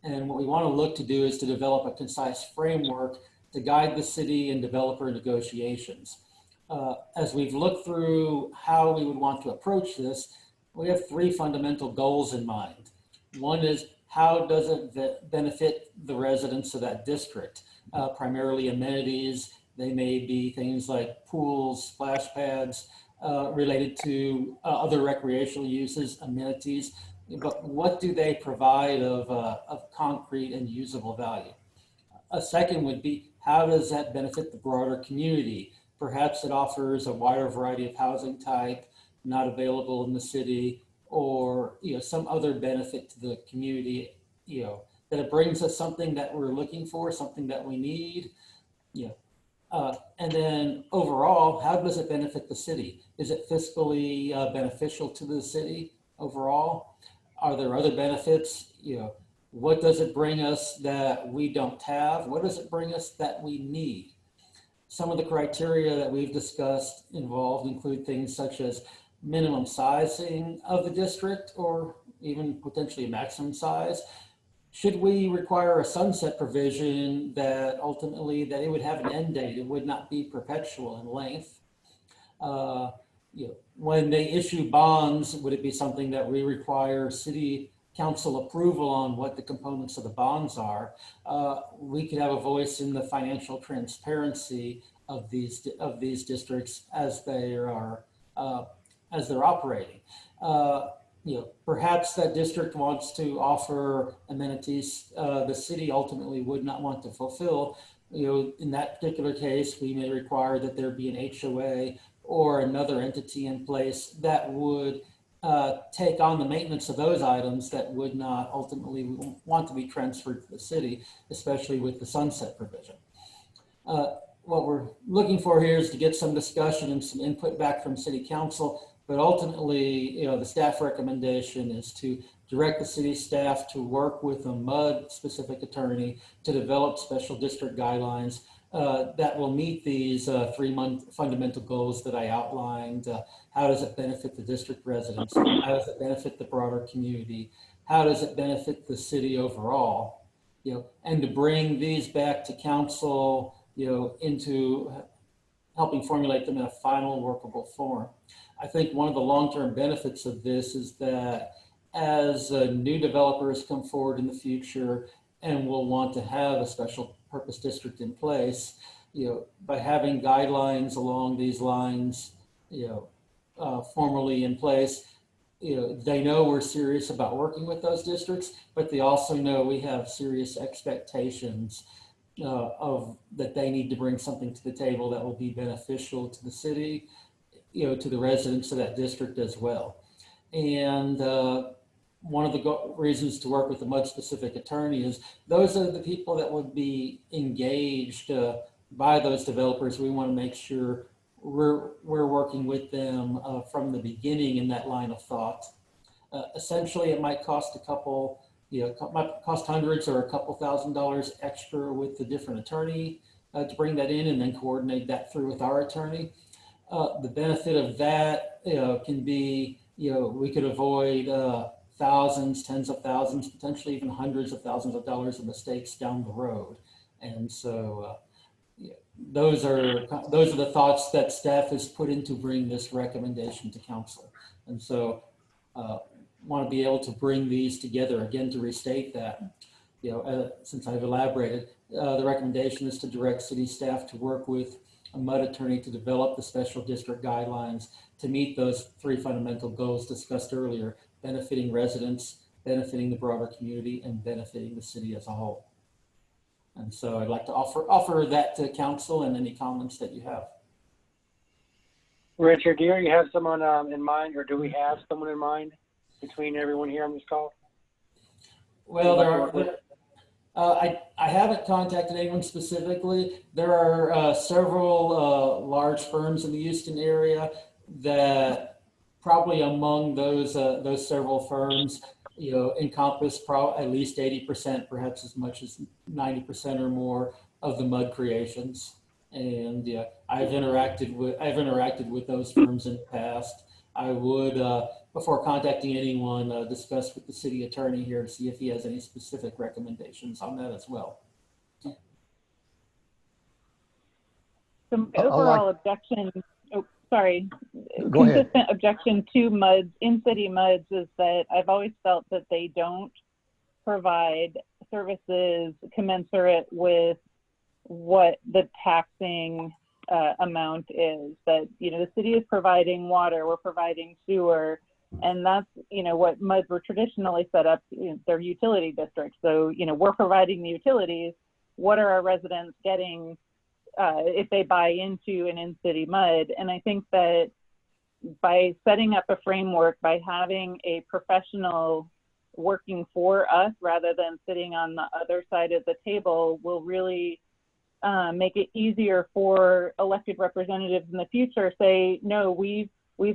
[SPEAKER 4] And what we want to look to do is to develop a concise framework to guide the city in developer negotiations. As we've looked through how we would want to approach this, we have 3 fundamental goals in mind. One is, how does it benefit the residents of that district? Primarily amenities. They may be things like pools, splash pads, related to other recreational uses, amenities. But what do they provide of concrete and usable value? A second would be, how does that benefit the broader community? Perhaps it offers a wider variety of housing type, not available in the city, or some other benefit to the community, that it brings us something that we're looking for, something that we need. And then overall, how does it benefit the city? Is it fiscally beneficial to the city overall? Are there other benefits? What does it bring us that we don't have? What does it bring us that we need? Some of the criteria that we've discussed involved include things such as minimum sizing of the district or even potentially a maximum size. Should we require a sunset provision that ultimately that it would have an end date? It would not be perpetual in length. When they issue bonds, would it be something that we require city council approval on what the components of the bonds are? We could have a voice in the financial transparency of these districts as they are as they're operating. perhaps that district wants to offer amenities the city ultimately would not want to fulfill. In that particular case, we may require that there be an HOA or another entity in place that would take on the maintenance of those items that would not ultimately want to be transferred to the city, especially with the sunset provision. What we're looking for here is to get some discussion and some input back from City Council, but ultimately, the staff recommendation is to direct the city staff to work with a MUD-specific attorney to develop special district guidelines that will meet these 3 fundamental goals that I outlined. How does it benefit the district residents? How does it benefit the broader community? How does it benefit the city overall? And to bring these back to council, into helping formulate them in a final workable form. I think one of the long-term benefits of this is that as new developers come forward in the future and will want to have a special purpose district in place, by having guidelines along these lines, formally in place, they know we're serious about working with those districts, but they also know we have serious expectations of that they need to bring something to the table that will be beneficial to the city, to the residents of that district as well. And one of the reasons to work with a MUD-specific attorney is those are the people that would be engaged by those developers. We want to make sure we're working with them from the beginning in that line of thought. Essentially, it might cost a couple, might cost hundreds or a couple $1,000s extra with the different attorney to bring that in and then coordinate that through with our attorney. The benefit of that can be, we could avoid thousands, tens of thousands, potentially even hundreds of thousands of dollars of mistakes down the road. And so those are the thoughts that staff has put into bring this recommendation to council. And so want to be able to bring these together again to restate that, since I've elaborated, the recommendation is to direct city staff to work with a MUD attorney to develop the special district guidelines to meet those 3 fundamental goals discussed earlier, benefiting residents, benefiting the broader community, and benefiting the city as a whole. And so I'd like to offer that to council and any comments that you have.
[SPEAKER 2] Richard, do you have someone in mind, or do we have someone in mind between everyone here on this call?
[SPEAKER 4] Well, I haven't contacted anyone specifically. There are several large firms in the Houston area that probably among those several firms, encompass at least 80%, perhaps as much as 90% or more of the MUD creations. And I've interacted with those firms in the past. I would, before contacting anyone, discuss with the city attorney here to see if he has any specific recommendations on that as well.
[SPEAKER 5] Some overall objection,
[SPEAKER 10] Go ahead.
[SPEAKER 5] consistent objection to MUDs, in-city MUDs, is that I've always felt that they don't provide services commensurate with what the taxing amount is. That, the city is providing water, we're providing sewer, and that's, what MUDs were traditionally set up, they're utility districts. So, we're providing the utilities. What are our residents getting if they buy into an in-city MUD? And I think that by setting up a framework, by having a professional working for us rather than sitting on the other side of the table, will really make it easier for elected representatives in the future. Say, no, we've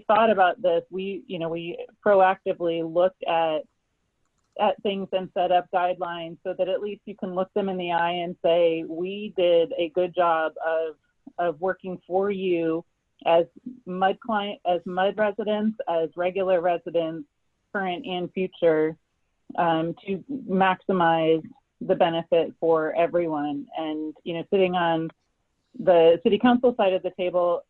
[SPEAKER 5] thought about this. We proactively looked at things and set up guidelines so that at least you can look them in the eye and say, we did a good job of working for you as MUD residents, as regular residents, current and future, to maximize the benefit for everyone. And, sitting on the city council side of the table,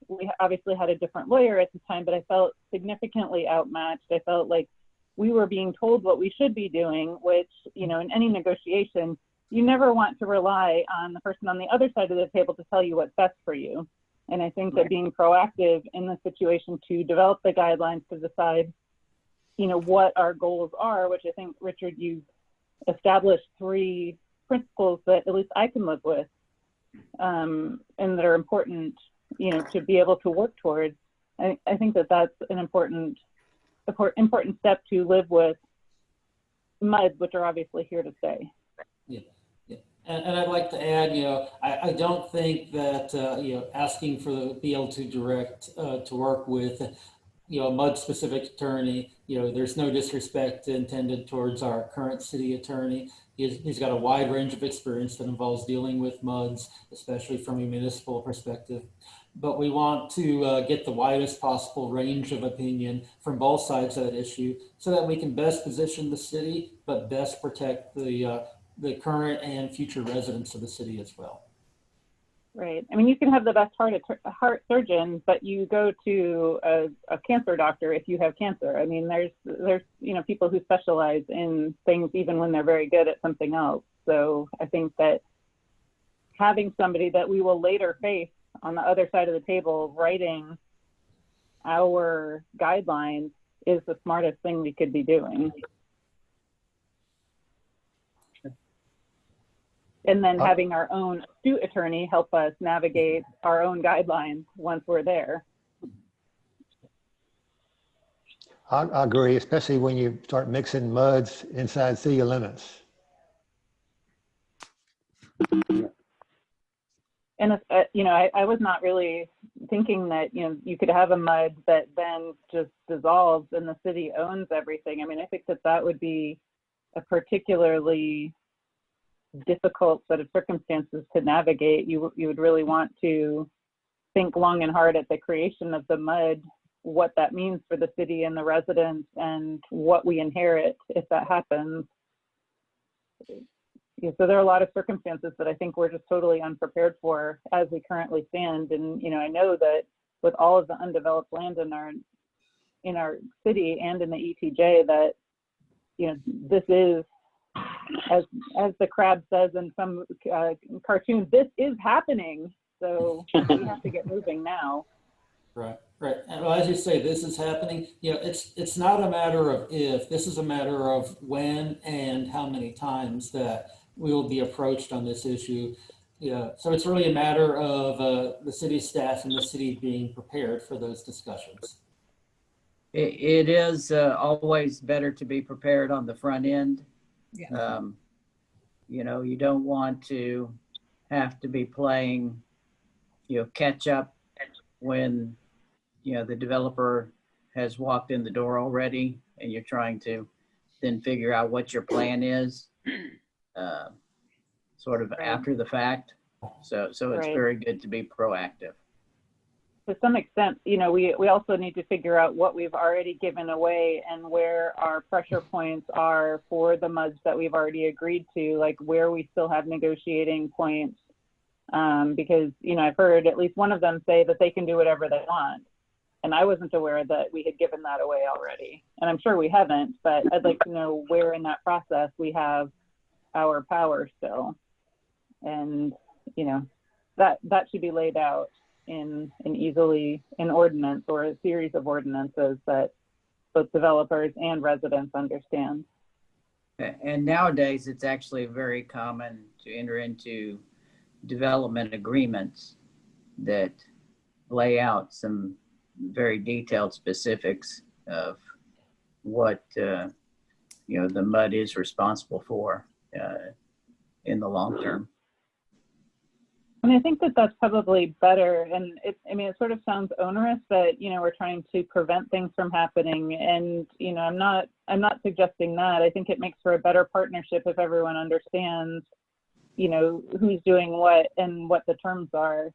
[SPEAKER 5] we obviously had a different lawyer at the time, but I felt significantly outmatched. I felt like we were being told what we should be doing, which, in any negotiation, you never want to rely on the person on the other side of the table to tell you what's best for you. And I think that being proactive in the situation to develop the guidelines to decide what our goals are, which I think, Richard, you've established 3 principles that at least I can live with, and that are important, to be able to work towards. I think that that's an important step to live with MUDs, which are obviously here to stay.
[SPEAKER 4] Yeah. And I'd like to add, I don't think that, asking for be able to direct, to work with, a MUD-specific attorney, there's no disrespect intended towards our current city attorney. He's got a wide range of experience that involves dealing with MUDs, especially from a municipal perspective. But we want to get the widest possible range of opinion from both sides of that issue so that we can best position the city, but best protect the current and future residents of the city as well.
[SPEAKER 5] Right. I mean, you can have the best heart surgeon, but you go to a cancer doctor if you have cancer. I mean, there's people who specialize in things even when they're very good at something else. So I think that having somebody that we will later face on the other side of the table writing our guidelines is the smartest thing we could be doing. And then having our own astute attorney help us navigate our own guidelines once we're there.
[SPEAKER 10] I agree, especially when you start mixing MUDs inside city limits.
[SPEAKER 5] And, I was not really thinking that, you could have a MUD that then just dissolves and the city owns everything. I mean, I think that would be a particularly difficult set of circumstances to navigate. You would really want to think long and hard at the creation of the MUD, what that means for the city and the residents and what we inherit if that happens. Yeah, so there are a lot of circumstances that I think we're just totally unprepared for as we currently stand. And, I know that with all of the undeveloped land in our city and in the ETJ that, this is, as the crab says in some cartoons, this is happening. So we have to get moving now.
[SPEAKER 4] Right. And as you say, this is happening. It's not a matter of if, this is a matter of when and how many times that we will be approached on this issue. So it's really a matter of the city staff and the city being prepared for those discussions.
[SPEAKER 13] It is always better to be prepared on the front end. Yeah. You don't want to have to be playing, catch up when, the developer has walked in the door already and you're trying to then figure out what your plan is sort of after the fact. So it's very good to be proactive.
[SPEAKER 5] To some extent, we also need to figure out what we've already given away and where our pressure points are for the MUDs that we've already agreed to, like where we still have negotiating points. Because, I've heard at least one of them say that they can do whatever they want. And I wasn't aware that we had given that away already. And I'm sure we haven't, but I'd like to know where in that process we have our power still. And, that should be laid out in ordinance or a series of ordinances that both developers and residents understand.
[SPEAKER 13] And nowadays, it's actually very common to enter into development agreements that lay out some very detailed specifics of what the MUD is responsible for in the long term.
[SPEAKER 5] And I think that that's probably better. And it sort of sounds onerous that, we're trying to prevent things from happening. And, I'm not suggesting that. I think it makes for a better partnership if everyone understands, who's doing what and what the terms are.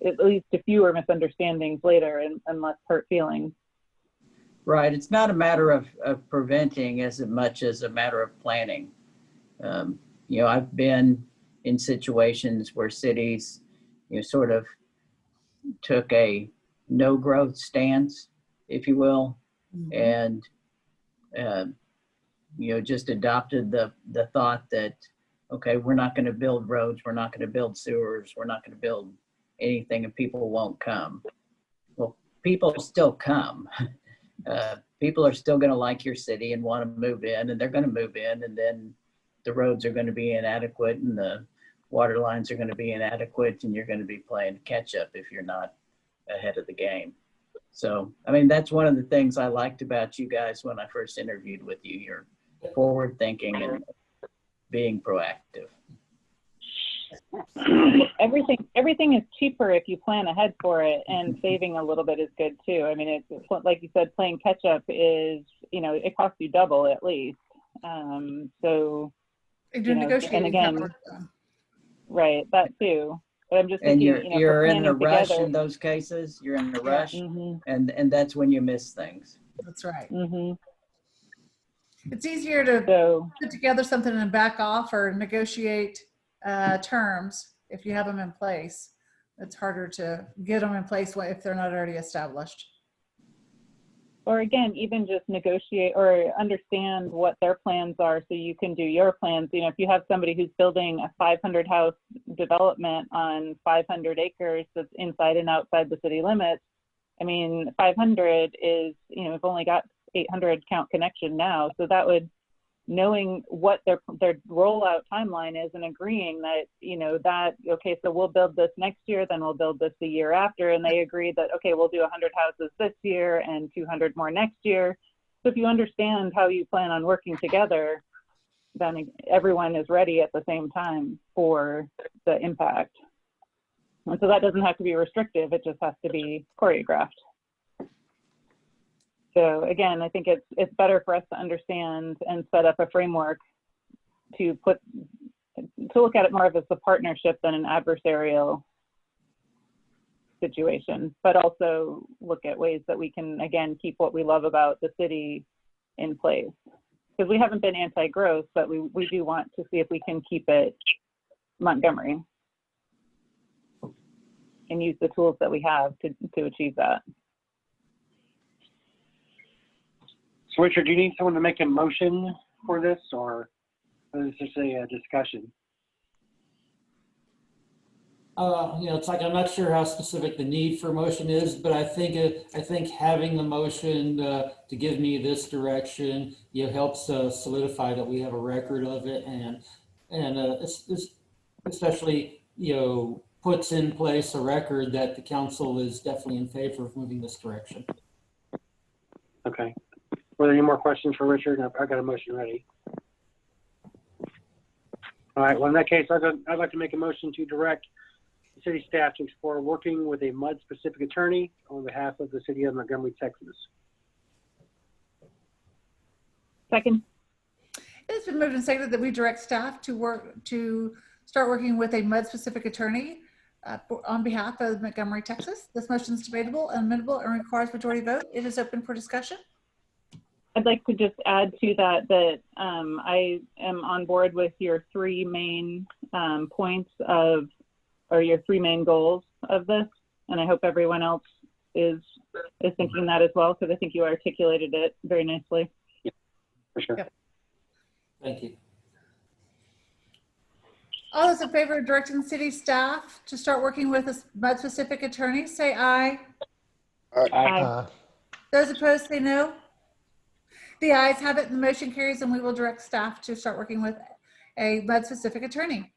[SPEAKER 5] It leads to fewer misunderstandings later and less hurt feelings.
[SPEAKER 13] Right. It's not a matter of preventing as much as a matter of planning. I've been in situations where cities, sort of took a no growth stance, if you will, and, just adopted the thought that, okay, we're not going to build roads, we're not going to build sewers, we're not going to build anything and people won't come. Well, people still come. people are still going to like your city and want to move in, and they're going to move in, and then the roads are going to be inadequate and the water lines are going to be inadequate, and you're going to be playing catch up if you're not ahead of the game. So, I mean, that's one of the things I liked about you guys when I first interviewed with you. You're forward thinking and being proactive.
[SPEAKER 5] Everything is cheaper if you plan ahead for it, and saving a little bit is good too. I mean, it's like you said, playing catch up is, you know, it costs you double at least. So,
[SPEAKER 12] You're negotiating.
[SPEAKER 5] and again, right, that too. But I'm just
[SPEAKER 13] And
[SPEAKER 5] thinking,
[SPEAKER 13] you're in a
[SPEAKER 5] planning
[SPEAKER 13] rush
[SPEAKER 5] together.
[SPEAKER 13] in those cases. You're in a rush,
[SPEAKER 5] Mm-hmm.
[SPEAKER 13] and that's when you miss things.
[SPEAKER 12] That's right.
[SPEAKER 5] Mm-hmm.
[SPEAKER 12] It's easier to put together something and back off or negotiate terms if you have them in place. It's harder to get them in place if they're not already established.
[SPEAKER 5] Or again, even just negotiate or understand what their plans are so you can do your plans. You know, if you have somebody who's building a 500 house development on 500 acres that's inside and outside the city limits, I mean, 500 is, you know, we've only got 800 count connection now. So that would, knowing what their rollout timeline is and agreeing that, you know, that, okay, so we'll build this next year, then we'll build this the year after. And they agree that, okay, we'll do 100 houses this year and 200 more next year. So if you understand how you plan on working together, then everyone is ready at the same time for the impact. And so that doesn't have to be restrictive. It just has to be choreographed. So again, I think it's better for us to understand and set up a framework to look at it more of as a partnership than an adversarial situation, but also look at ways that we can, again, keep what we love about the city in place. Because we haven't been anti-growth, but we do want to see if we can keep it Montgomery and use the tools that we have to achieve that.
[SPEAKER 2] So Richard, do you need someone to make a motion for this, or is this just a discussion?
[SPEAKER 4] You know, it's like, I'm not sure how specific the need for motion is, but I think having the motion to give me this direction, you know, helps solidify that we have a record of it, and especially, you know, puts in place a record that the council is definitely in favor of moving this direction.
[SPEAKER 2] Okay. Were there any more questions for Richard? I've got a motion ready. All right, well, in that case, I'd like to make a motion to direct the city staff to explore working with a MUD-specific attorney on behalf of the city of Montgomery, Texas.
[SPEAKER 5] Second.
[SPEAKER 12] It has been moved and seconded that we direct staff to start working with a MUD-specific attorney on behalf of Montgomery, Texas. This motion is debatable and amendable and requires majority vote. It is open for discussion.
[SPEAKER 5] I'd like to just add to that I am on board with your three main points of, or your three main goals of this, and I hope everyone else is thinking that as well, because I think you articulated it very nicely.
[SPEAKER 2] Yeah, for sure.
[SPEAKER 12] Yep.
[SPEAKER 4] Thank you.
[SPEAKER 12] All those in favor of directing city staff to start working with a MUD-specific attorney, say aye.
[SPEAKER 5] Aye.
[SPEAKER 12] Those opposed, say no. The ayes have it, and the motion carries, and we will direct staff to start working with a MUD-specific attorney.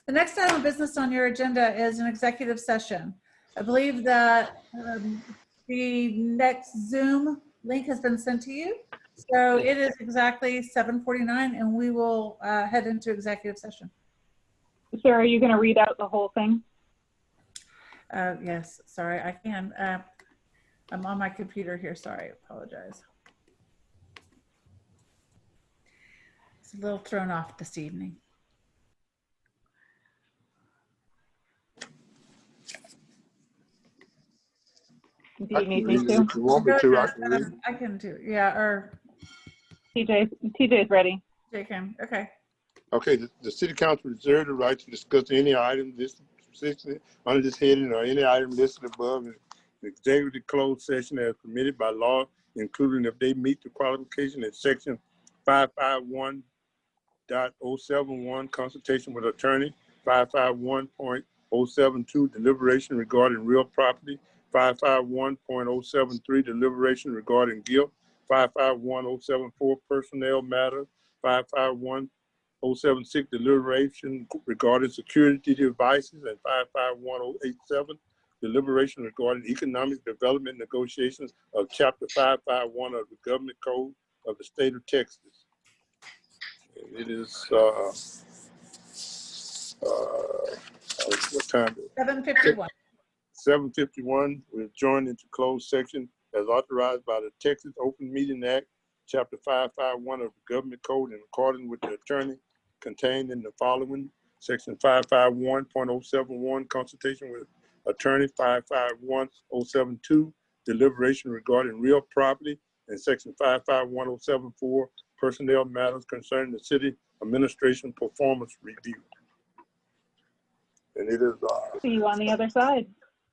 [SPEAKER 12] The next item of business on your agenda is an executive session. I believe that the next Zoom link has been sent to you. So it is exactly 7:49, and we will head into executive session.
[SPEAKER 5] Sarah, are you going to read out the whole thing?
[SPEAKER 12] Yes, sorry, I can. I'm on my computer here, sorry, I apologize. It's a little thrown off this evening.
[SPEAKER 5] Do you need me to?
[SPEAKER 1] If you want me to, I can read.
[SPEAKER 12] I can do, yeah, or
[SPEAKER 5] TJ is ready.
[SPEAKER 12] Jay can, okay.
[SPEAKER 1] Okay, the city council reserves the right to discuss any item listed under this heading or any item listed above in the executive closed session as permitted by law, including if they meet the qualification in section 551.071, consultation with attorney, 551.072, deliberation regarding real property, 551.073, deliberation regarding guilt, 551074 personnel matter, 551076 deliberation regarding security devices, and 551087 deliberation regarding economic development negotiations of Chapter 551 of the Government Code of the State of Texas. And it is what time is it?
[SPEAKER 12] 7:51.
[SPEAKER 1] 7:51. We're joined into closed section as authorized by the Texas Open Meeting Act, Chapter 551 of the Government Code, in accordance with the attorney contained in the following: Section 551.071, consultation with attorney; 551.072, deliberation regarding real property; and Section 551.074, personnel matters concerning the city administration performance review. And it is
[SPEAKER 5] See you on the other side.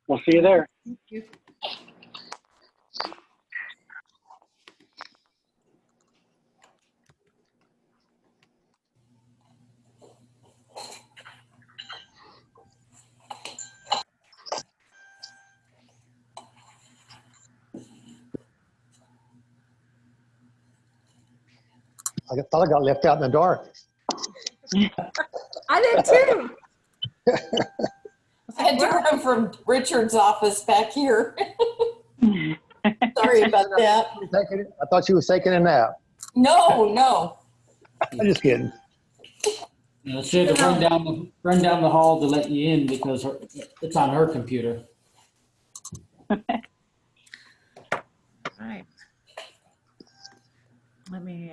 [SPEAKER 2] We'll see you there.
[SPEAKER 12] Thank you.
[SPEAKER 10] I thought I got left out in the dark.
[SPEAKER 12] I did too.
[SPEAKER 3] I had to run from Richard's office back here. Sorry about that.
[SPEAKER 10] I thought she was taking a nap.
[SPEAKER 3] No.
[SPEAKER 10] I'm just kidding.
[SPEAKER 4] She had to run down the hall to let you in because it's on her computer.
[SPEAKER 12] All right. Let me,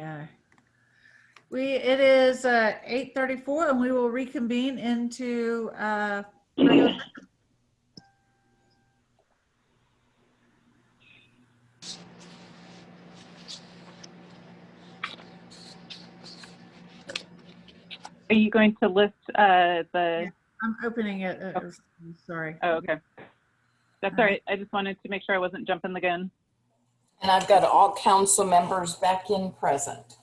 [SPEAKER 12] it is 8:34 and we will reconvene into regular session.
[SPEAKER 5] Are you going to list the?
[SPEAKER 12] Yeah, I'm opening it. Sorry.
[SPEAKER 5] Oh, okay. That's all right. I just wanted to make sure I wasn't jumping the gun.
[SPEAKER 3] And I've got all council members back in present.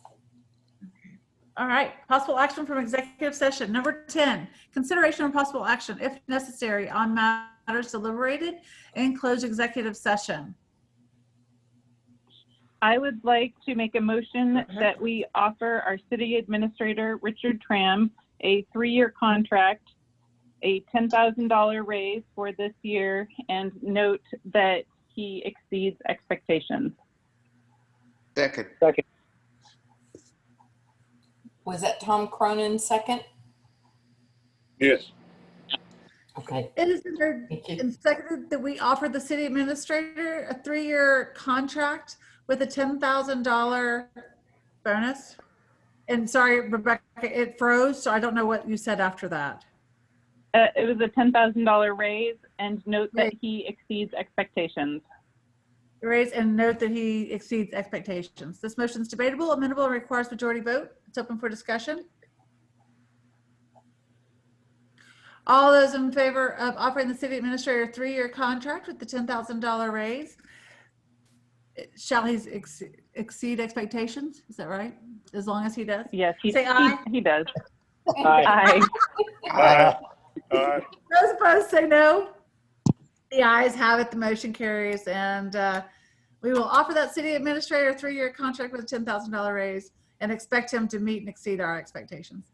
[SPEAKER 12] All right, possible action from executive session. Number 10, consideration of possible action, if necessary, on matters deliberated in closed executive session.
[SPEAKER 5] I would like to make a motion that we offer our city administrator, Richard Tram, a 3-year contract, a $10,000 raise for this year, and note that he exceeds expectations.
[SPEAKER 6] Second.
[SPEAKER 3] Was that Tom Cronin second?
[SPEAKER 1] yes.
[SPEAKER 3] Okay.
[SPEAKER 12] It is and seconded that we offer the city administrator a 3-year contract with a $10,000 bonus. And sorry, Rebecca, it froze, so I don't know what you said after that.
[SPEAKER 5] It was a $10,000 raise, and note that he exceeds expectations.
[SPEAKER 12] Raise and note that he exceeds expectations. This motion is debatable, amendable, and requires majority vote. It's open for discussion. All those in favor of offering the city administrator a 3-year contract with the $10,000 raise, shall he exceed expectations? Is that right? As long as he does?
[SPEAKER 5] Yes,
[SPEAKER 12] Say aye.
[SPEAKER 5] He does.
[SPEAKER 2] Aye.
[SPEAKER 5] Aye.
[SPEAKER 12] Those opposed say no. The ayes have it. The motion carries, and we will offer that city administrator a 3-year contract with a $10,000 raise and expect him to meet and exceed our expectations.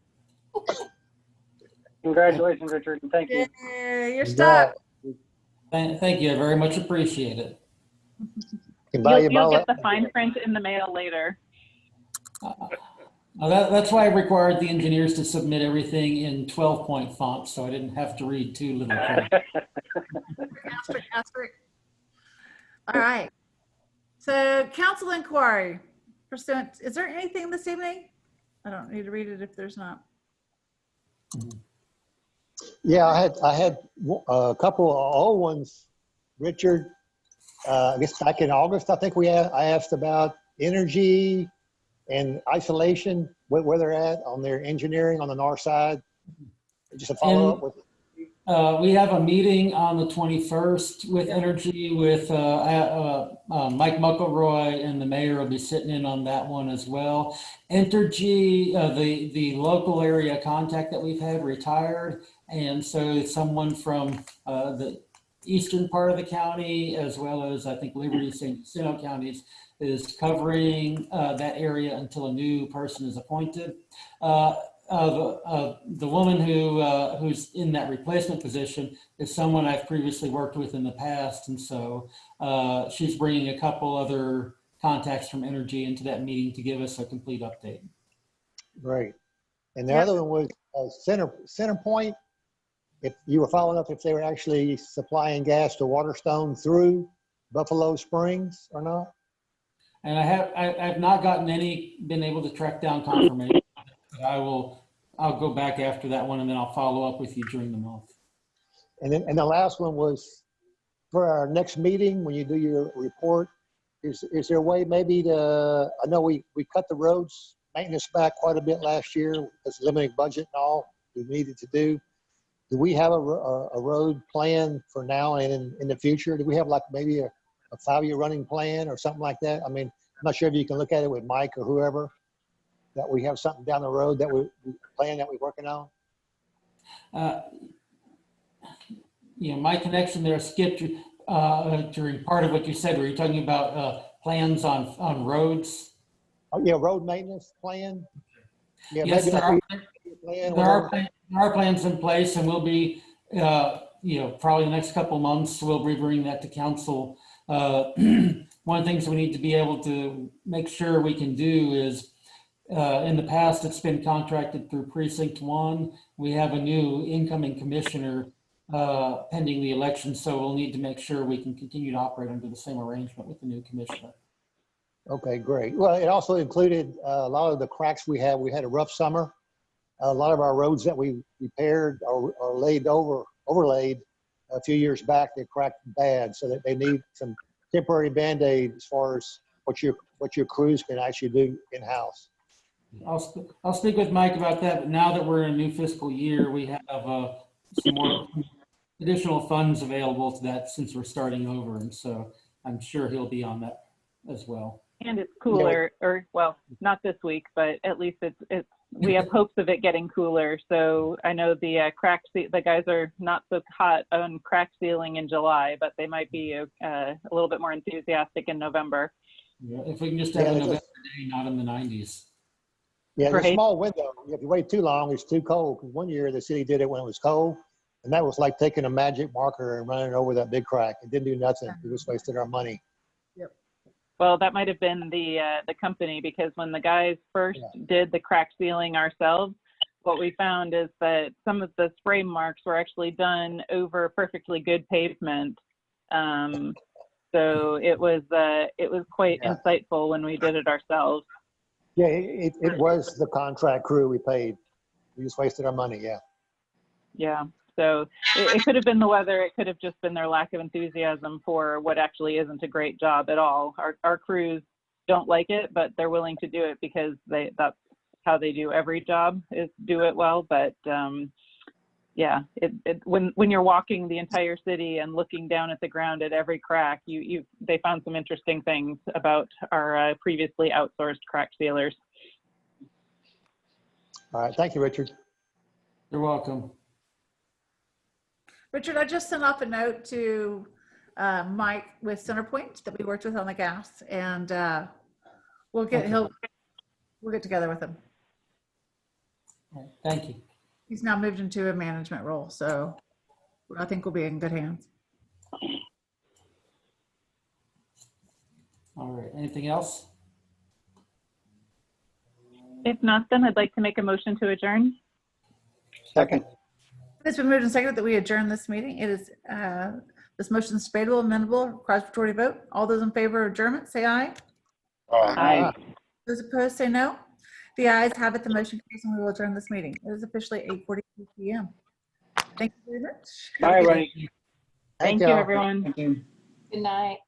[SPEAKER 2] Congratulations, Richard, and thank you.
[SPEAKER 12] Yeah, you're stuck.
[SPEAKER 4] Thank you. I very much appreciate it.
[SPEAKER 5] You'll get the fine print in the mail later.
[SPEAKER 4] That's why I required the engineers to submit everything in 12-point font, so I didn't have to read too little.
[SPEAKER 12] Asterisk. All right. So council inquiry pursuant. Is there anything this evening? I don't need to read it if there's not.
[SPEAKER 10] Yeah, I had a couple of old ones. Richard, I guess back in August, I think I asked about energy and isolation, where they're at on their engineering on the north side. Just a follow up with.
[SPEAKER 4] We have a meeting on the 21st with energy with Mike McElroy, and the mayor will be sitting in on that one as well. Entergy, the local area contact that we've had retired. And so someone from the eastern part of the county, as well as I think Liberty, St. Jacinto counties, is covering that area until a new person is appointed. The woman who's in that replacement position is someone I've previously worked with in the past, and so she's bringing a couple other contacts from Energy into that meeting to give us a complete update.
[SPEAKER 10] Great. And the
[SPEAKER 12] Yep.
[SPEAKER 10] other one was Center Point. If you were following up, if they were actually supplying gas to Waterstone through Buffalo Springs or not?
[SPEAKER 4] And I've not been able to track down confirmation, but I'll go back after that one and then I'll follow up with you during the month.
[SPEAKER 10] And the last one was for our next meeting, when you do your report, is there a way maybe to, I know we cut the roads maintenance back quite a bit last year because limited budget and all we needed to do. Do we have a road plan for now and in the future? Do we have like maybe a 5-year running plan or something like that? I mean, I'm not sure if you can look at it with Mike or whoever, that we have something down the road that we plan that we're working on.
[SPEAKER 4] My connection there skipped during part of what you said. Were you talking about plans on roads?
[SPEAKER 10] Oh, yeah, road maintenance plan. Yeah,
[SPEAKER 4] Yes,
[SPEAKER 10] maybe
[SPEAKER 4] there are plans in place, and we'll be, probably the next couple of months, we'll be bringing that to council. One of the things we need to be able to make sure we can do is, in the past, it's been contracted through Precinct 1. We have a new incoming commissioner pending the election, so we'll need to make sure we can continue to operate under the same arrangement with the new commissioner.
[SPEAKER 10] Okay, great. Well, it also included a lot of the cracks we had. We had a rough summer. A lot of our roads that we repaired or overlaid a few years back, they cracked bad, so that they need some temporary Band-Aid as far as what your crews can actually do in-house.
[SPEAKER 4] I'll speak with Mike about that, but now that we're in a new fiscal year, we have some more additional funds available to that since we're starting over, and so I'm sure he'll be on that as well.
[SPEAKER 5] And it's cooler, or well, not this week, but at least it's we have hopes of it getting cooler. So I know the the guys are not so hot on crack sealing in July, but they might be a little bit more enthusiastic in November.
[SPEAKER 4] Yeah, if we can just have a November day, not in the 90s.
[SPEAKER 10] Yeah, there's a small window. If you wait too long, it's too cold. Because one year the city did it when it was cold, and that was like taking a magic marker and running over that big crack. It didn't do nothing. We just wasted our money.
[SPEAKER 5] Well, that might have been the company, because when the guys first did the crack sealing ourselves, what we found is that some of the spray marks were actually done over perfectly good pavement. So it was quite insightful when we did it ourselves.
[SPEAKER 10] Yeah, it was the contract crew we paid. We just wasted our money. Yeah.
[SPEAKER 5] Yeah. So it could have been the weather. It could have just been their lack of enthusiasm for what actually isn't a great job at all. Our crews don't like it, but they're willing to do it because that's how they do every job, is do it well. But yeah, when you're walking the entire city and looking down at the ground at every crack, they found some interesting things about our previously outsourced crack sealers.
[SPEAKER 10] All right. Thank you, Richard.
[SPEAKER 4] You're welcome.
[SPEAKER 12] Richard, I just sent off a note to Mike with Centerpoint that we worked with on the gas, and we'll get together with him.
[SPEAKER 4] Right, thank you.
[SPEAKER 12] He's now moved into a management role, so I think we'll be in good hands.
[SPEAKER 4] All right. Anything else?
[SPEAKER 5] If not, then I'd like to make a motion to adjourn.
[SPEAKER 10] Second.
[SPEAKER 12] It's been moved and seconded that we adjourn this meeting. It is this motion is debatable, amendable, requires majority vote. All those in favor of adjournment, say aye.
[SPEAKER 5] Aye.
[SPEAKER 12] Those opposed, say no. The ayes have it. The motion carries, and we will adjourn this meeting. It is officially 8:42 p.m. Thank you very much.
[SPEAKER 2] Bye, everybody.
[SPEAKER 5] Thank you, everyone.
[SPEAKER 13] Thank you.
[SPEAKER 3] Good night.